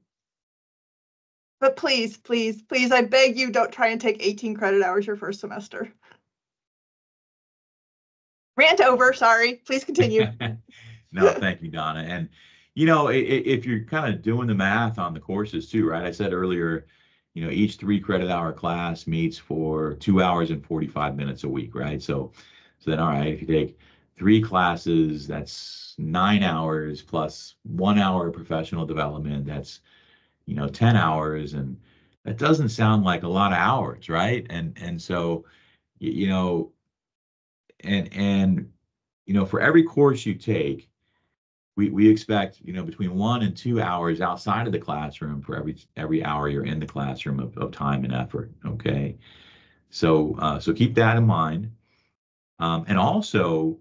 please, please, please, I beg you, don't try and take 18 credit hours your first semester. Rant over, sorry, please continue. No, thank you, Donna. And, if you're kind of doing the math on the courses too, right? I said earlier, each 3 credit hour class meets for 2 hours and 45 minutes a week, right? So then, all right, if you take 3 classes, that's 9 hours plus 1 hour of professional development, that's 10 hours, and that doesn't sound like a lot of hours, right? And so, you know, and you know, for every course you take, we expect, you know, between 1 and 2 hours outside of the classroom for every hour you're in the classroom of time and effort. Okay, so keep that in mind. And also,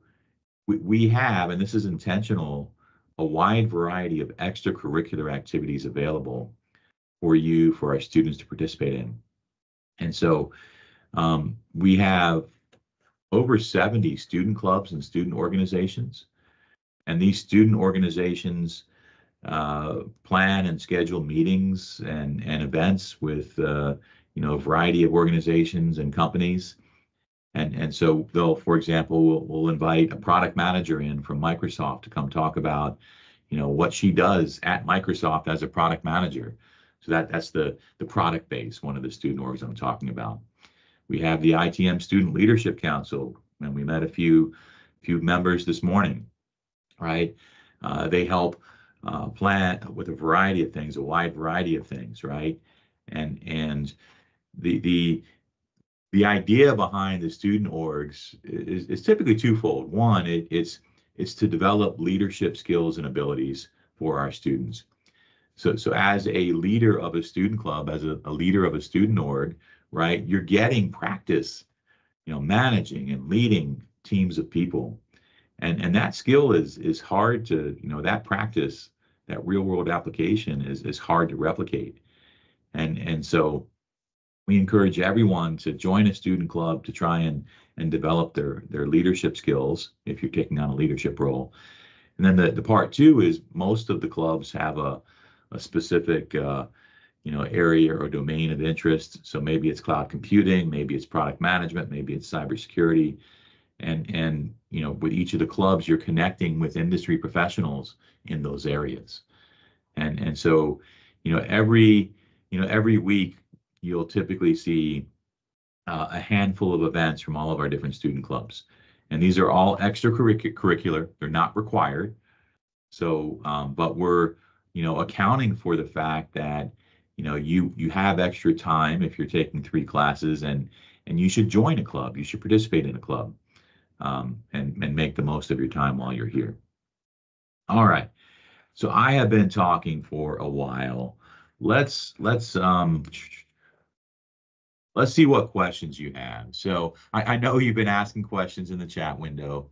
we have, and this is intentional, a wide variety of extracurricular activities available for you, for our students to participate in. And so we have over 70 student clubs and student organizations. And these student organizations plan and schedule meetings and events with you know, a variety of organizations and companies. And so they'll, for example, we'll invite a product manager in from Microsoft to come talk about, you know, what she does at Microsoft as a product manager. So that's the product base, one of the student orgs I'm talking about. We have the ITM Student Leadership Council, and we met a few members this morning, right? They help plan with a variety of things, a wide variety of things, right? And the idea behind the student orgs is typically twofold. One, it's to develop leadership skills and abilities for our students. So as a leader of a student club, as a leader of a student org, right, you're getting practice, you know, managing and leading teams of people. And that skill is hard to, you know, that practice, that real world application is hard to replicate. And so we encourage everyone to join a student club to try and develop their leadership skills if you're taking on a leadership role. And then the part two is most of the clubs have a specific you know, area or domain of interest. So maybe it's cloud computing, maybe it's product management, maybe it's cybersecurity. And you know, with each of the clubs, you're connecting with industry professionals in those areas. And so, you know, every week you'll typically see a handful of events from all of our different student clubs. And these are all extracurricular, they're not required. So, but we're, you know, accounting for the fact that, you know, you have extra time if you're taking 3 classes, and you should join a club, you should participate in a club, and make the most of your time while you're here. All right. So I have been talking for a while. Let's see what questions you have. So I know you've been asking questions in the chat window,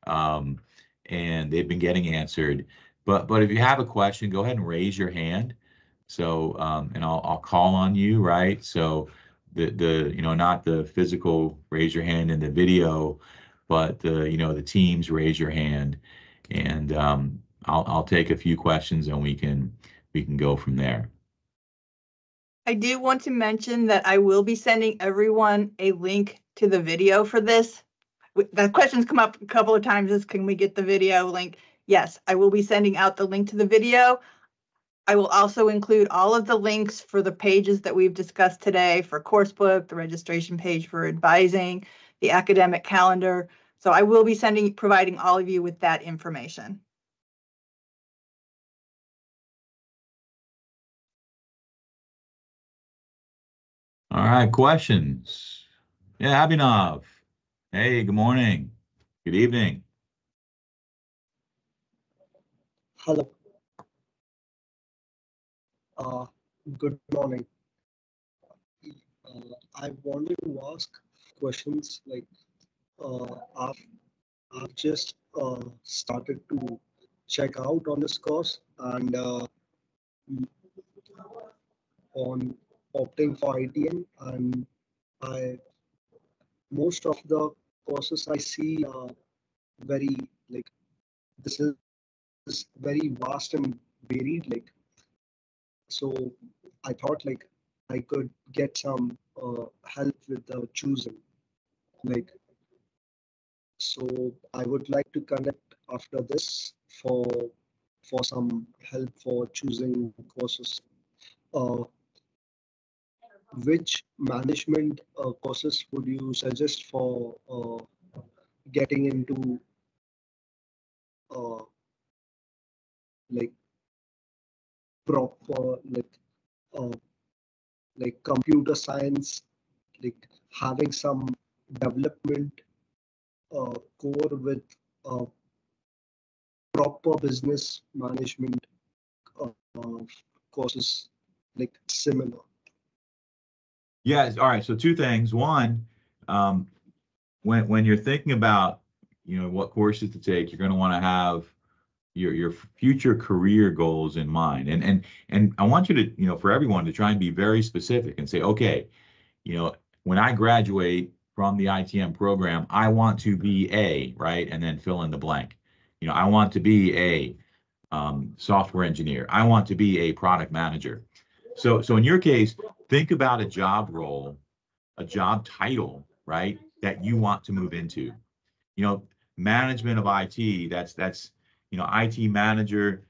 um, and they've been getting answered. But if you have a question, go ahead and raise your hand. So and I'll call on you, right? So the you know, not the physical raise your hand in the video, but the, you know, the teams raise your hand, and I'll take a few questions and we can go from there. I do want to mention that I will be sending everyone a link to the video for this. The questions come up a couple of times, is can we get the video link? Yes, I will be sending out the link to the video. I will also include all of the links for the pages that we've discussed today, for coursebook, the registration page for advising, the academic calendar. So I will be providing all of you with that information. All right, questions. Yeah, Abhinav. Hey, good morning. Good evening. Hello. Good morning. I wanted to ask questions like I've just started to check out on this course, and on opting for ITM, and I most of the courses I see are very like this is very vast and varied. Like, so I thought like I could get some help with the choosing. Like, so I would like to connect after this for some help for choosing courses. Uh, which management courses would you suggest for getting into uh, like proper uh, like computer science, like having some development core with proper business management courses like similar? Yes. All right. So two things. One, um, when you're thinking about, what courses to take, you're going to want to have your future career goals in mind. And I want you to, for everyone to try and be very specific and say, okay, when I graduate from the ITM program, I want to be a, right? And then fill in the blank. I want to be a software engineer. I want to be a product manager. So in your case, think about a job role, a job title, right? That you want to move into. Management of IT, that's IT manager.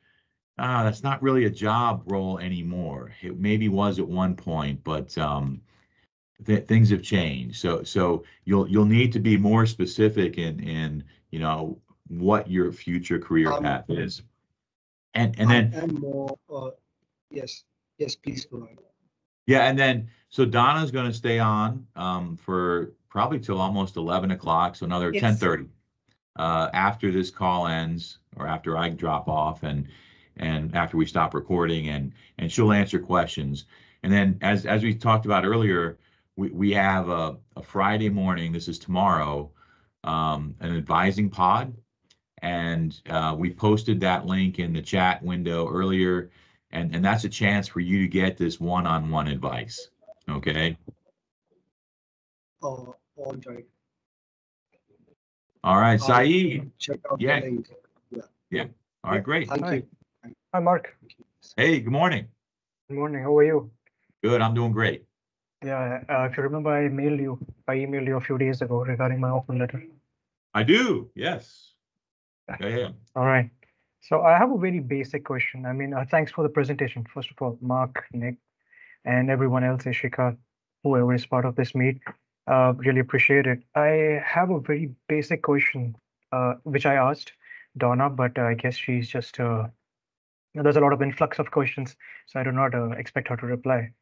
That's not really a job role anymore. It maybe was at one point, but things have changed. So you'll need to be more specific in what your future career path is. And then And more, yes, yes, please go ahead. yeah, and then so Donna's going to stay on for probably till almost 11 o'clock, so another Yes. 10:30 after this call ends or after I drop off and after we stop recording and she'll answer questions. And then as we talked about earlier, we have a Friday morning, this is tomorrow, an advising pod. And we posted that link in the chat window earlier. And that's a chance for you to get this one-on-one advice. Okay. All right. All right, I'll Saeed. check out Yeah. the link. Yeah. All right, great. Thank Hi. you. Hi, Mark. Hey, good morning. Good morning. How are you? Good. I'm doing great. Yeah, if you remember, I emailed you a few days ago regarding my offer letter. I do. Yes. Yeah. All right. So I have a very basic question. I mean, thanks for the presentation, first of all, Mark, Nick, and everyone else, Ishika, whoever is part of this meet. Really appreciate it. I have a very basic question, which I asked Donna, but I guess she's just, there's a lot of influx of questions, so I do not expect her to reply.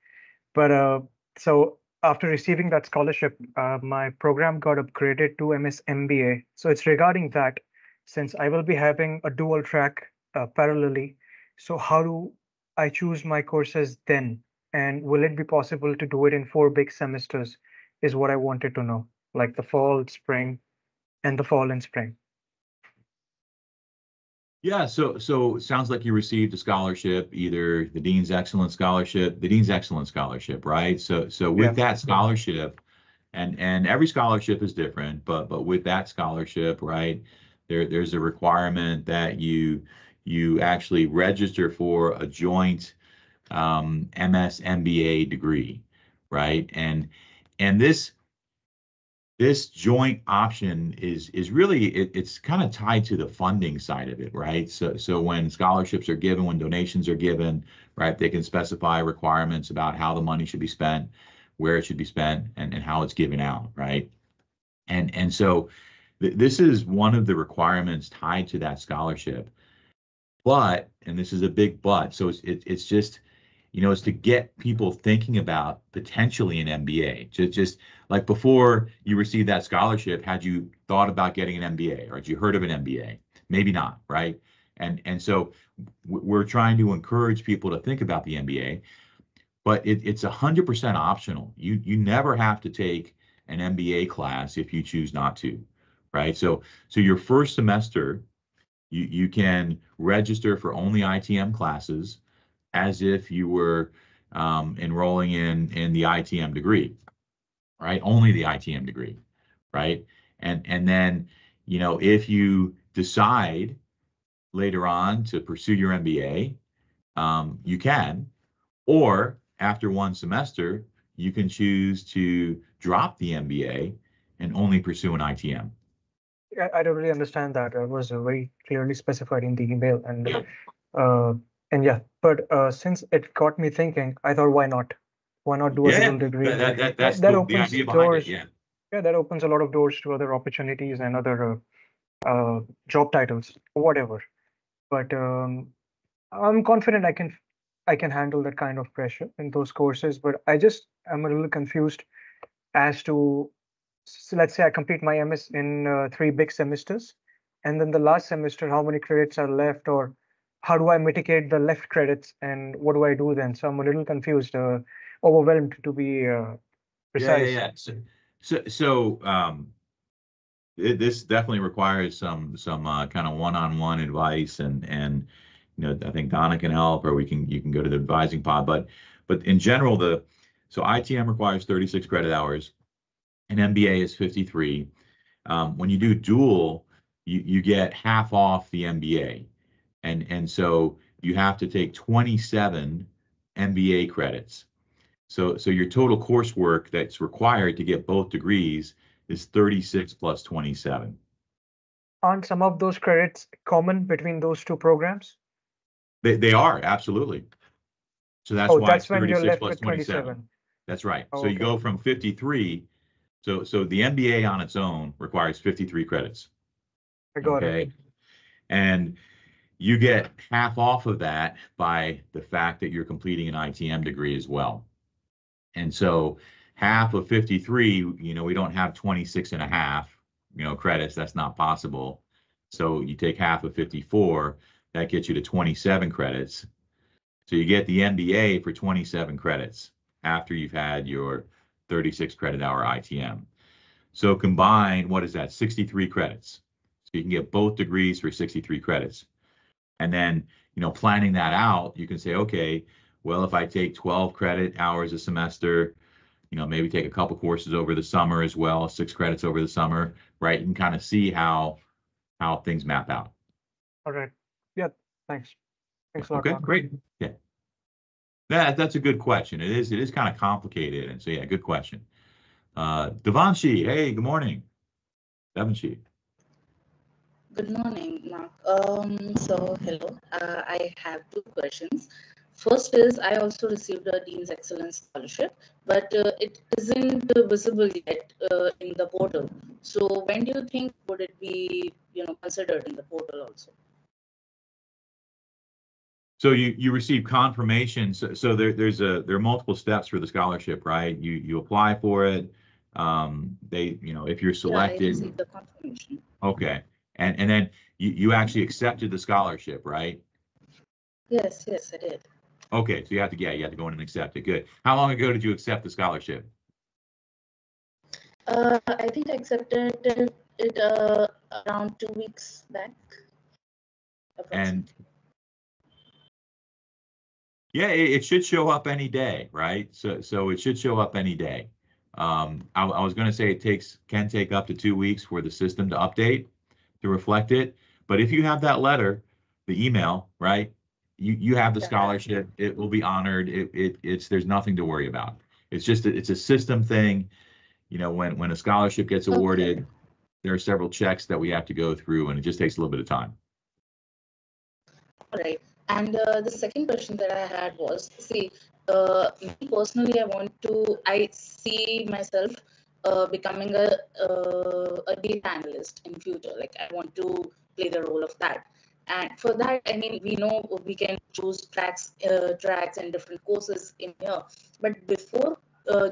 But so after receiving that scholarship, my program got upgraded to MS MBA. So it's regarding that, since I will be having a dual track parallelly. So how do I choose my courses then? And will it be possible to do it in 4 big semesters? Is what I wanted to know, like the fall, spring, and the fall and spring. Yeah. So it sounds like you received a scholarship, either the Dean's Excellence Scholarship, right? So with that scholarship, and every scholarship is different, but with that scholarship, right, there's a requirement that you actually register for a joint MS MBA degree, right? And this joint option is really it's kind of tied to the funding side of it, right? So when scholarships are given, when donations are given, right, they can specify requirements about how the money should be spent, where it should be spent, and how it's given out, right? And so this is one of the requirements tied to that scholarship. But, and this is a big but, so it's just, it's to get people thinking about potentially an MBA. Just like before you received that scholarship, had you thought about getting an MBA or had you heard of an MBA? Maybe not, right? And so we're trying to encourage people to think about the MBA, but it's 100% optional. You never have to take an MBA class if you choose not to, right? So your first semester, you can register for only ITM classes as if you were enrolling in the ITM degree, right? Only the ITM degree, right? And then, if you decide later on to pursue your MBA, you can, or after one semester, you can choose to drop the MBA and only pursue an ITM. I don't really understand that. It was very clearly specified in the email, and yeah. But since it got me thinking, I thought, why not? Why not do a dual degree? That's That the opens idea behind it. doors. Yeah. Yeah, that opens a lot of doors to other opportunities and other job titles, whatever. But I'm confident I can handle that kind of pressure in those courses. But I just am a little confused as to So let's say I complete my MS in 3 big semesters, and then the last semester, how many credits are left, or how do I mitigate the left credits, and what do I do then? So I'm a little confused, overwhelmed to be precise. Yeah. This definitely requires some kind of one-on-one advice, and I think Donna can help, or you can go to the advising pod. But in general, so ITM requires 36 credit hours, and MBA is 53. When you do dual, you get half off the MBA, and so you have to take 27 MBA credits. So your total coursework that's required to get both degrees is 36 plus 27. Aren't some of those credits common between those two programs? They are, absolutely. So that's Oh, why it's that's when you're 36 left plus with 27. 27. That's right. Oh, So you okay. go from 53. So the MBA on its own requires 53 credits. I got it. Okay. And you get half off of that by the fact that you're completing an ITM degree as well. And so half of 53, we don't have 26 and a half, credits. That's not possible. So you take half of 54, that gets you to 27 credits. So you get the MBA for 27 credits after you've had your 36 credit hour ITM. So combined, what is that? 63 credits. So you can get both degrees for 63 credits. And then, planning that out, you can say, okay, well, if I take 12 credit hours a semester, maybe take a couple courses over the summer as well, 6 credits over the summer, right? You can kind of see how things map out. All right. Yeah, thanks. Thanks a lot, Okay, Mark. great. Yeah. That's a good question. It is kind of complicated. And so, yeah, good question. Devanshi, hey, good morning. Devanshi. Good morning, Mark. So hello. I have two questions. First is I also received a Dean's Excellence Scholarship, but it isn't visible yet in the portal. So when do you think would it be, considered in the portal also? So you receive confirmation. So there are multiple steps for the scholarship, right? You apply for it. If you're Yeah, I selected, received the confirmation. okay, and then you actually accepted the scholarship, right? Yes, I did. Okay, so you have to go in and accept it. Good. How long ago did you accept the scholarship? I think I accepted it around 2 weeks back. And yeah, it should show up any day, right? So it should show up any day. I was going to say can take up to 2 weeks for the system to update to reflect it. But if you have that letter, the email, right? You have the scholarship. It will be honored. There's nothing to worry about. It's a system thing. When a scholarship gets awarded, there are several checks that we have to go through, and it just takes a little bit of time. All right. And the second question that I had was, see, me personally, I see myself becoming a data analyst in future. Like I want to play the role of that. And for that, I mean, we know we can choose tracks and different courses in here. But before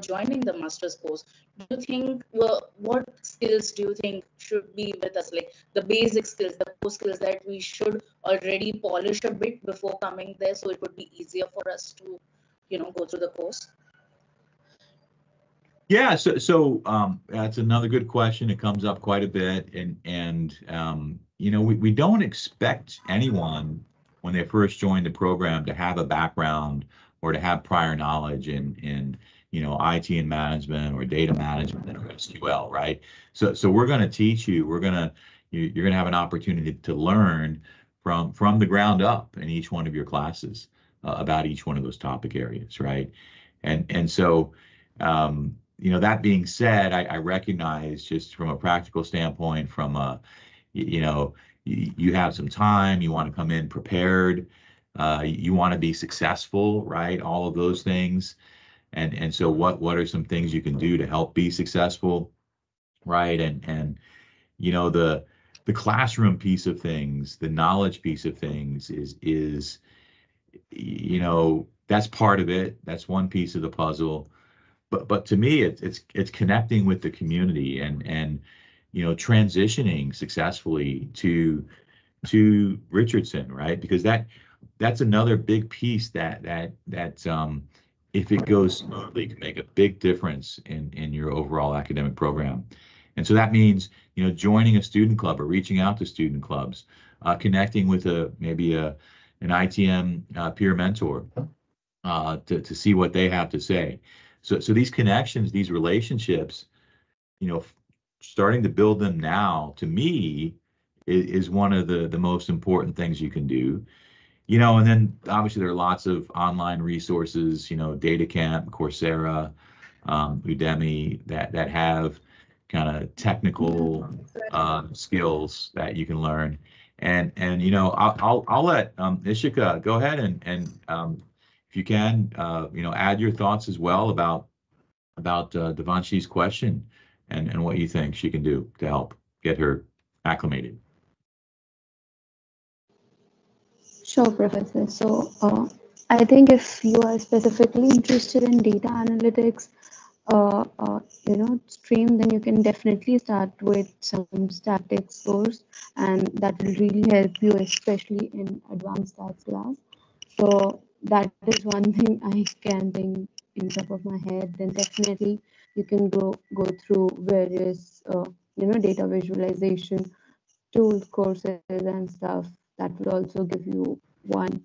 joining the master's course, do you think, what skills do you think should be with us? Like the basic skills, the core skills that we should already polish a bit before coming there, so it would be easier for us to, go through the course? Yeah, so that's another good question. It comes up quite a bit, and we don't expect anyone when they first join the program to have a background or to have prior knowledge in IT and management or data management or SQL, right? So we're going to teach you. You're going to have an opportunity to learn from the ground up in each one of your classes about each one of those topic areas, right? And so. That being said, I recognize just from a practical standpoint, you have some time, you want to come in prepared, you want to be successful, right? All of those things. And so what are some things you can do to help be successful, right? And the classroom piece of things, the knowledge piece of things is that's part of it. That's one piece of the puzzle. but to me, it's connecting with the community and transitioning successfully to Richardson, right? Because that's another big piece that if it goes smoothly can make a big difference in your overall academic program. And so that means, joining a student club or reaching out to student clubs, connecting with maybe an ITM peer mentor to see what they have to say. So these connections, these relationships, you know, starting to build them now, to me, is one of the most important things you can do. And then obviously there are lots of online resources, DataCamp, Coursera, Udemy that have kind of technical skills that you can learn. And I'll let Ishika go ahead and if you can, add your thoughts as well about Devanshi's question and what you think she can do to help get her acclimated. Sure, Professor. So, I think if you are specifically interested in data analytics, stream, then you can definitely start with some statics course, and that will really help you, especially in advanced stats class. So that is one thing I can think in top of my head. Then definitely you can go through various data visualization tools, courses, and stuff that will also give you one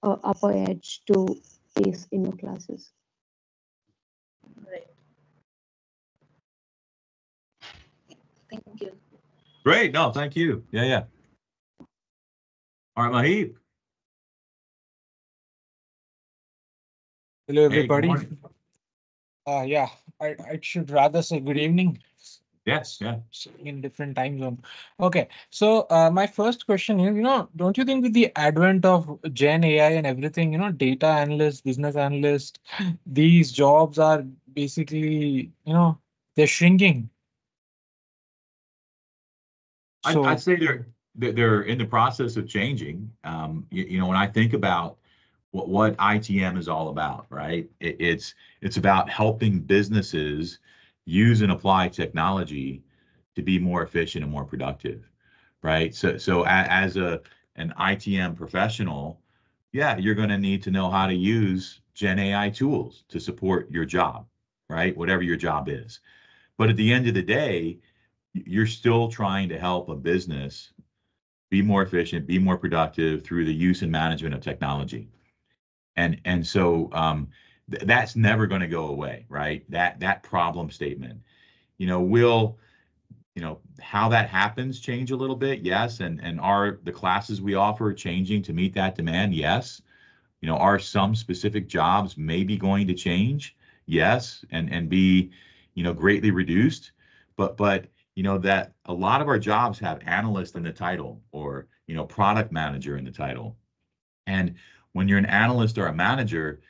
upper edge to ace in your classes. Right. Thank you. Great. No, thank you. Yeah. All right, Mahib. Hello, Hey, good everybody. morning. Yeah, I should rather say good evening. Yes, yeah. In different time zone. Okay, so my first question is, don't you think with the advent of Gen AI and everything, data analyst, business analyst, these jobs are basically, they're shrinking. I'd say they're in the process of changing. When I think about what ITM is all about, right? It's about helping businesses use and apply technology to be more efficient and more productive, right? So as an ITM professional, yeah, you're going to need to know how to use Gen AI tools to support your job, right? Whatever your job is. But at the end of the day, you're still trying to help a business be more efficient, be more productive through the use and management of technology. And so that's never going to go away, right? That problem statement. Will how that happens change a little bit? Yes. And are the classes we offer changing to meet that demand? Yes. Are some specific jobs maybe going to change? Yes, and be, greatly reduced. But that a lot of our jobs have analyst in the title or, product manager in the title. And when you're an analyst or a manager,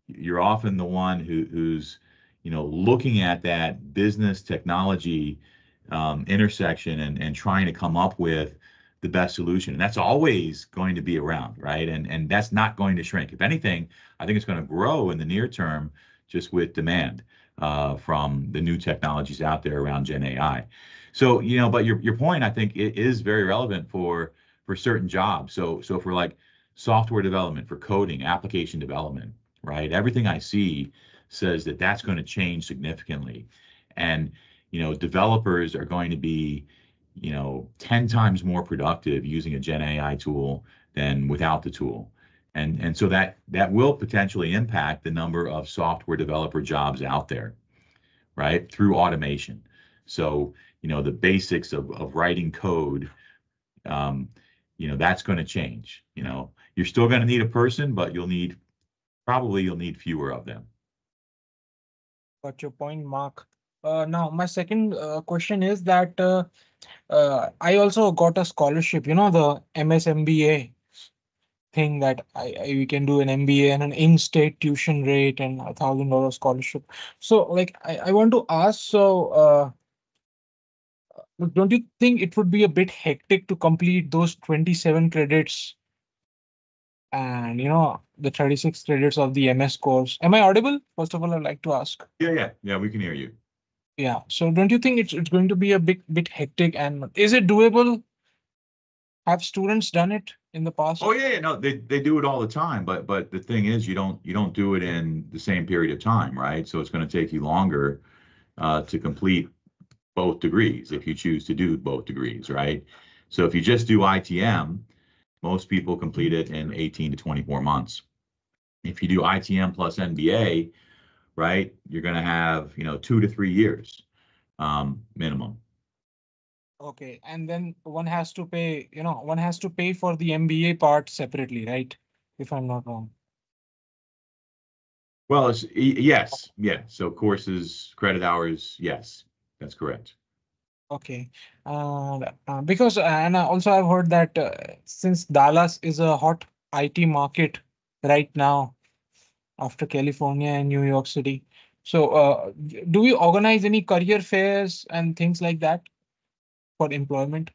you're often the one who's looking at that business technology intersection and trying to come up with the best solution. And that's always going to be around, right? And that's not going to shrink. If anything, I think it's going to grow in the near term just with demand from the new technologies out there around Gen AI. So, but your point, I think it is very relevant for certain jobs. So for like software development, for coding, application development, right? Everything I see says that that's going to change significantly. And, developers are going to be, 10 times more productive using a Gen AI tool than without the tool. And so that will potentially impact the number of software developer jobs out there, right? Through automation. So, the basics of writing code, that's going to change. You're still going to need a person, but you'll need fewer of them. Got your point, Mark. Now, my second question is that I also got a scholarship, the MSMBA thing that we can do an MBA and an in-state tuition rate and $1,000 scholarship. So, like, I want to ask, so don't you think it would be a bit hectic to complete those 27 credits? And the 36 credits of the MS course. Am I audible? First of all, I'd like to ask. Yeah, we can hear you. Yeah. So don't you think it's going to be a bit hectic, and is it doable? Have students done it in the past? Oh yeah, no, they do it all the time, but the thing is, you don't do it in the same period of time, right? So it's going to take you longer to complete both degrees if you choose to do both degrees, right? So if you just do ITM, most people complete it in 18 to 24 months. If you do ITM plus MBA, right, you're going to have 2 to 3 years minimum. Okay, and then one has to pay, one has to pay for the MBA part separately, right? If I'm not wrong. Well, yes, yeah. So courses, credit hours, yes, that's correct. Okay, because and also I've heard that since Dallas is a hot IT market right now after California and New York City, so do we organize any career fairs and things like that for employment?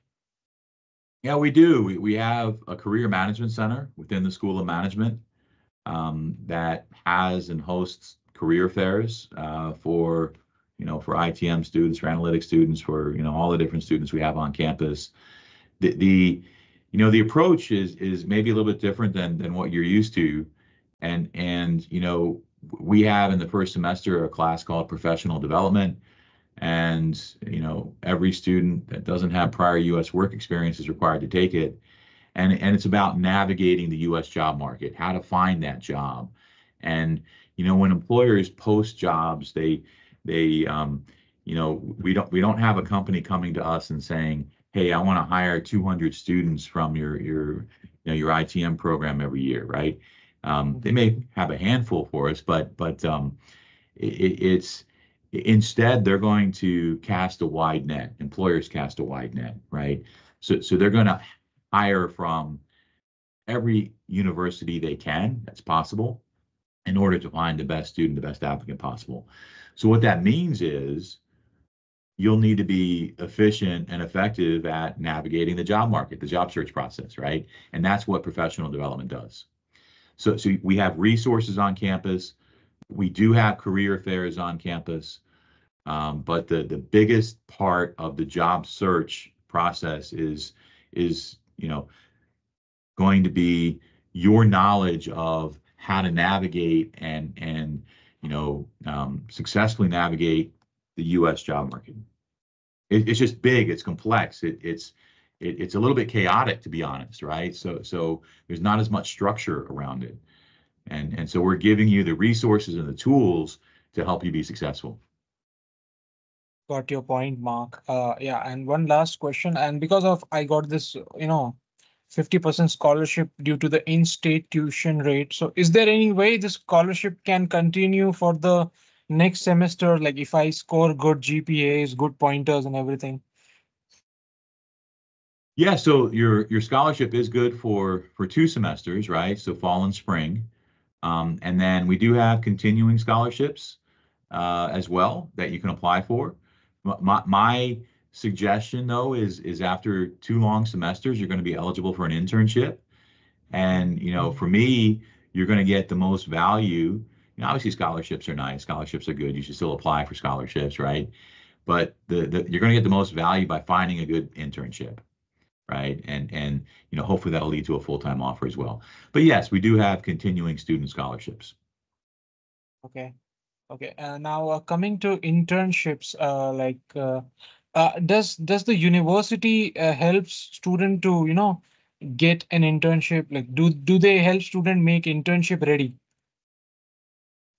Yeah, we do. We have a career management center within the School of Management that has and hosts career fairs for ITM students, for analytics students, for all the different students we have on campus. The approach is maybe a little bit different than what you're used to, and we have in the first semester a class called professional development, and every student that doesn't have prior U.S. work experience is required to take it. And it's about navigating the U.S. job market, how to find that job. And when employers post jobs, we don't have a company coming to us and saying, hey, I want to hire 200 students from your ITM program every year, right? They may have a handful for us, but it's instead they're going to cast a wide net. Employers cast a wide net, right? So they're going to hire from every university they can, that's possible, in order to find the best student, the best applicant possible. So what that means is you'll need to be efficient and effective at navigating the job market, the job search process, right? And that's what professional development does. So we have resources on campus. We do have career fairs on campus. But the biggest part of the job search process is going to be your knowledge of how to navigate and successfully navigate the U.S. job market. It's just big. It's complex. It's a little bit chaotic, to be honest, right? So there's not as much structure around it, and so we're giving you the resources and the tools to help you be successful. Got your point, Mark. Yeah, and one last question. And because of I got this, 50% scholarship due to the in-state tuition rate. So is there any way this scholarship can continue for the next semester? Like if I score good GPAs, good pointers and everything? Yeah, so your scholarship is good for 2 semesters, right? So fall and spring. And then we do have continuing scholarships as well that you can apply for. My suggestion though is after 2 long semesters, you're going to be eligible for an internship. And for me, you're going to get the most value. Obviously scholarships are nice, scholarships are good. You should still apply for scholarships, right? But you're going to get the most value by finding a good internship, right? And hopefully that'll lead to a full-time offer as well. But yes, we do have continuing student scholarships. Okay. Okay. Now coming to internships, does the university helps student to, get an internship? Like do they help student make internship ready?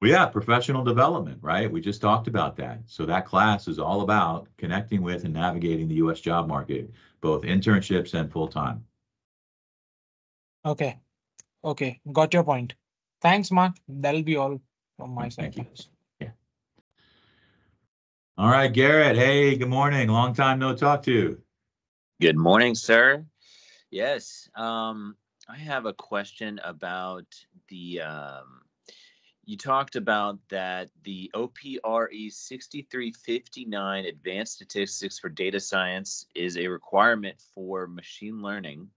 Well, yeah, professional development, right? We just talked about that. So that class is all about connecting with and navigating the U.S. job market, both internships and full-time. Okay. Okay. Got your point. Thanks, Mark. That'll be all from my side. Thank you. Yeah. All right, Garrett. Hey, good morning. Long time no talk to you. Good morning, sir. Yes, I have a question about the. You talked about that the OPRE 6359 Advanced Statistics for Data Science is a requirement for machine learning.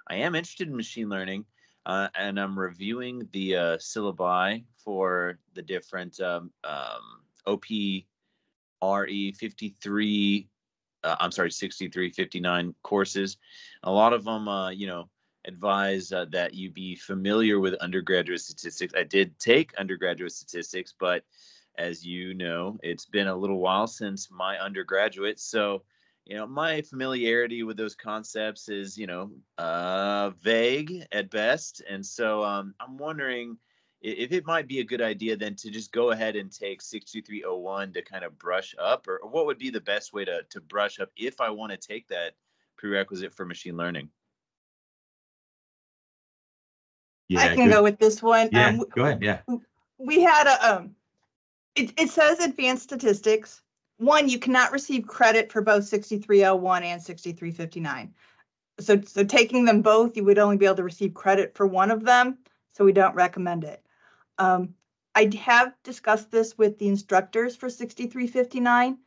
I am interested in machine learning. and I'm reviewing the syllabi for the different OPRE 53. I'm sorry, 6359 courses. A lot of them, advise that you be familiar with undergraduate statistics. I did take undergraduate statistics, but as you know, it's been a little while since my undergraduate. So, my familiarity with those concepts is, vague at best. And so I'm wondering if it might be a good idea then to just go ahead and take 6301 to kind of brush up, or what would be the best way to brush up if I want to take that prerequisite for machine learning? I Yeah, can good. go with this one. Yeah, go ahead. Yeah. We had it says advanced statistics. One, you cannot receive credit for both 6301 and 6359. So taking them both, you would only be able to receive credit for one of them. So we don't recommend it. I have discussed this with the instructors for 6359,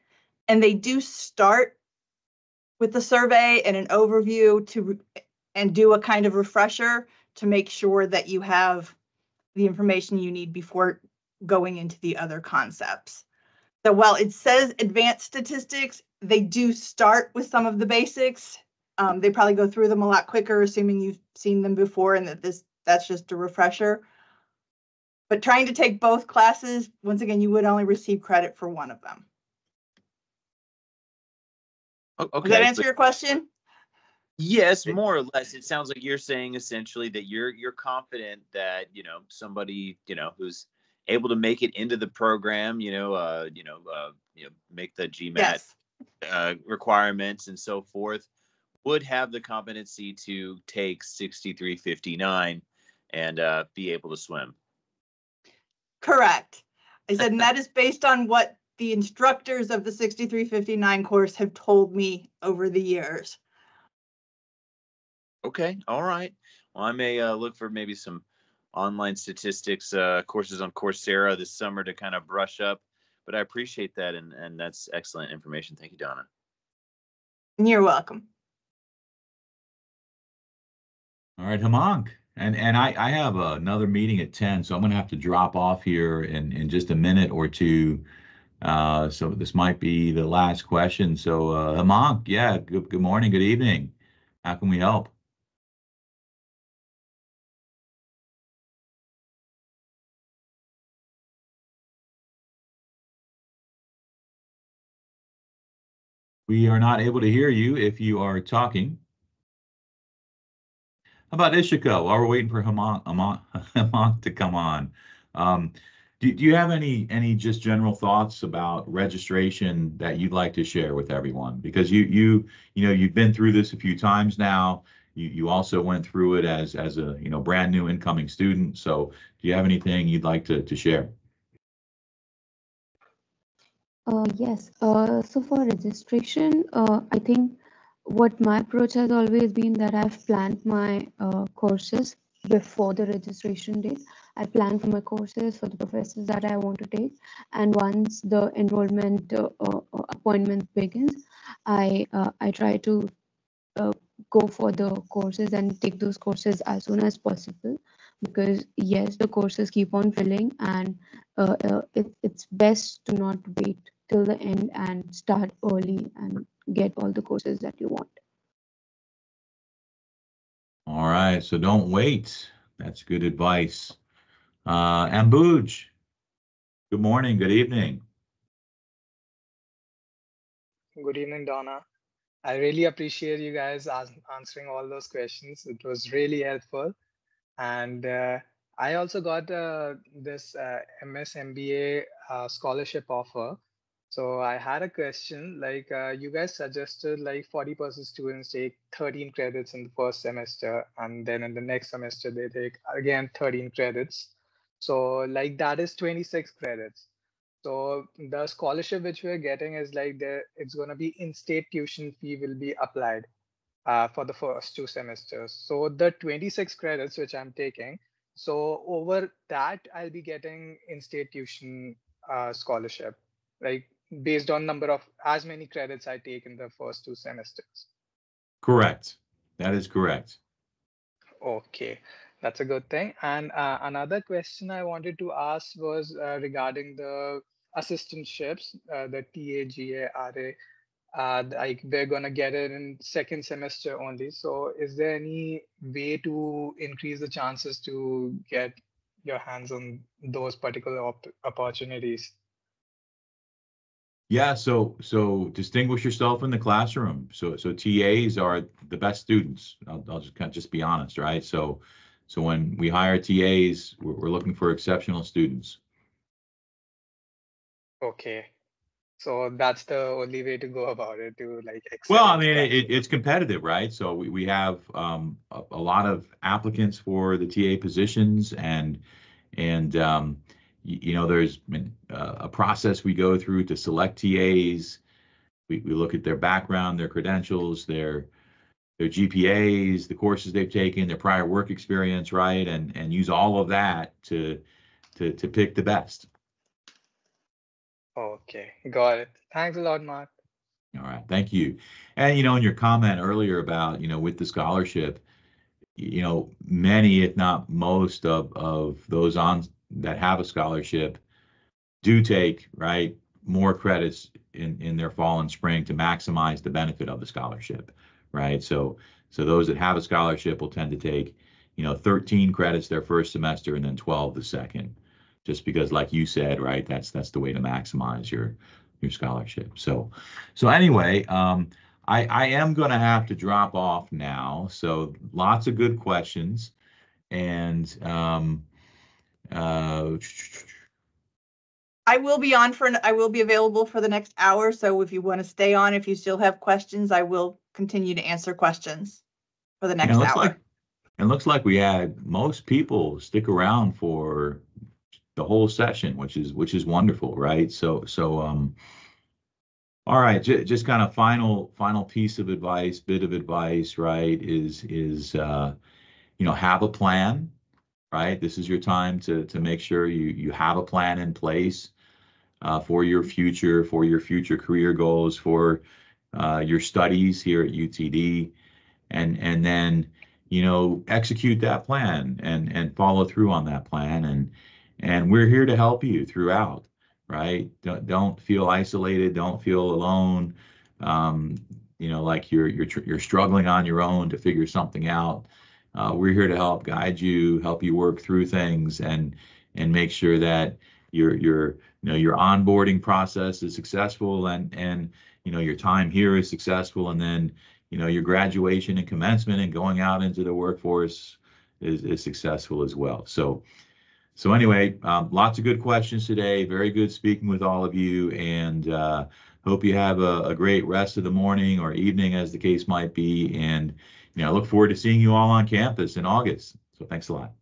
and they do start with the survey and an overview and do a kind of refresher to make sure that you have the information you need before going into the other concepts. So while it says advanced statistics, they do start with some of the basics. They probably go through them a lot quicker, assuming you've seen them before and that's just a refresher. But trying to take both classes, once again, you would only receive credit for one of them. Okay. Does that answer your question? Yes, more or less. It sounds like you're saying essentially that you're confident that somebody who's able to make it into the program, make the GMAT Yes. requirements and so forth, would have the competency to take 6359 and be able to swim. Correct. I said, and that is based on what the instructors of the 6359 course have told me over the years. Okay, all right. Well, I may look for maybe some online statistics courses on Coursera this summer to kind of brush up. But I appreciate that, and that's excellent information. Thank you, Donna. You're welcome. All right, Hemang. And I have another meeting at 10, so I'm going to have to drop off here in just a minute or two. So this might be the last question. So Hemang, yeah, good morning, good evening. How can we help? We are not able to hear you if you are talking. How about Ishiko? While we're waiting for Hemang to come on, do you have any just general thoughts about registration that you'd like to share with everyone? Because you've been through this a few times now. You also went through it as a brand new incoming student. So do you have anything you'd like to share? Yes. So for registration, I think what my approach has always been that I've planned my courses before the registration date. I plan for my courses for the professors that I want to take, and once the enrollment appointment begins, I try to go for the courses and take those courses as soon as possible, because yes, the courses keep on filling, and it's best to not wait till the end and start early and get all the courses that you want. All right, so don't wait. That's good advice. Ambuj, good morning, good evening. Good evening, Donna. I really appreciate you guys answering all those questions. It was really helpful. And I also got this MS MBA scholarship offer. So I had a question, like you guys suggested like 40% students take 13 credits in the first semester, and then in the next semester they take again 13 credits. So like that is 26 credits. So the scholarship which we're getting is like it's going to be in-state tuition fee will be applied for the first 2 semesters. So the 26 credits which I'm taking, so over that I'll be getting in-state tuition scholarship, like based on number of as many credits I take in the first 2 semesters. Correct. That is correct. Okay, That's a good thing. And another question I wanted to ask was regarding the assistantships, the TAGA, RA. Like we're gonna get it in second semester only. So is there any way to increase the chances to get your hands on those particular opportunities? Yeah, so distinguish yourself in the classroom. So TAs are the best students. I'll just kind of just be honest, right? So when we hire TAs, we're looking for exceptional students. Okay. So that's the only way to go about it, to like Well, excel I in the mean, classroom. it's competitive, right? So we have a lot of applicants for the TA positions, and you know, there's been a process we go through to select TAs. We look at their background, their credentials, their GPAs, the courses they've taken, their prior work experience, right? And use all of that to pick the best. Okay, got it. Thanks a lot, Mark. All right, thank you. And you know, in your comment earlier about, you know, with the scholarship, you know, many, if not most of those on that have a scholarship do take, right, more credits in their fall and spring to maximize the benefit of the scholarship, right? So those that have a scholarship will tend to take, you know, 13 credits their first semester and then 12 the second, just because, like you said, right, that's the way to maximize your scholarship. So anyway, I am going to have to drop off now. So lots of good questions, and uh, I will be on I will be available for the next hour. So if you want to stay on, if you still have questions, I will continue to answer questions for the yeah, next hour. it looks like we had most people stick around for the whole session, which is wonderful, right? So all right, just kind of final piece of advice, bit of advice, right? Is you know, have a plan, right? This is your time to make sure you have a plan in place for your future career goals, for your studies here at UTD, and then, you know, execute that plan and follow through on that plan, and we're here to help you throughout, right? Don't feel isolated, don't feel alone, um, you know, like you're struggling on your own to figure something out. We're here to help guide you, help you work through things, and make sure that your you know, your onboarding process is successful, and you know, your time here is successful, and then, you know, your graduation and commencement and going out into the workforce is successful as well. So anyway, lots of good questions today. Very good speaking with all of you, and hope you have a great rest of the morning or evening, as the case might be. And, you know, I look forward to seeing you all on campus in August. So thanks a lot.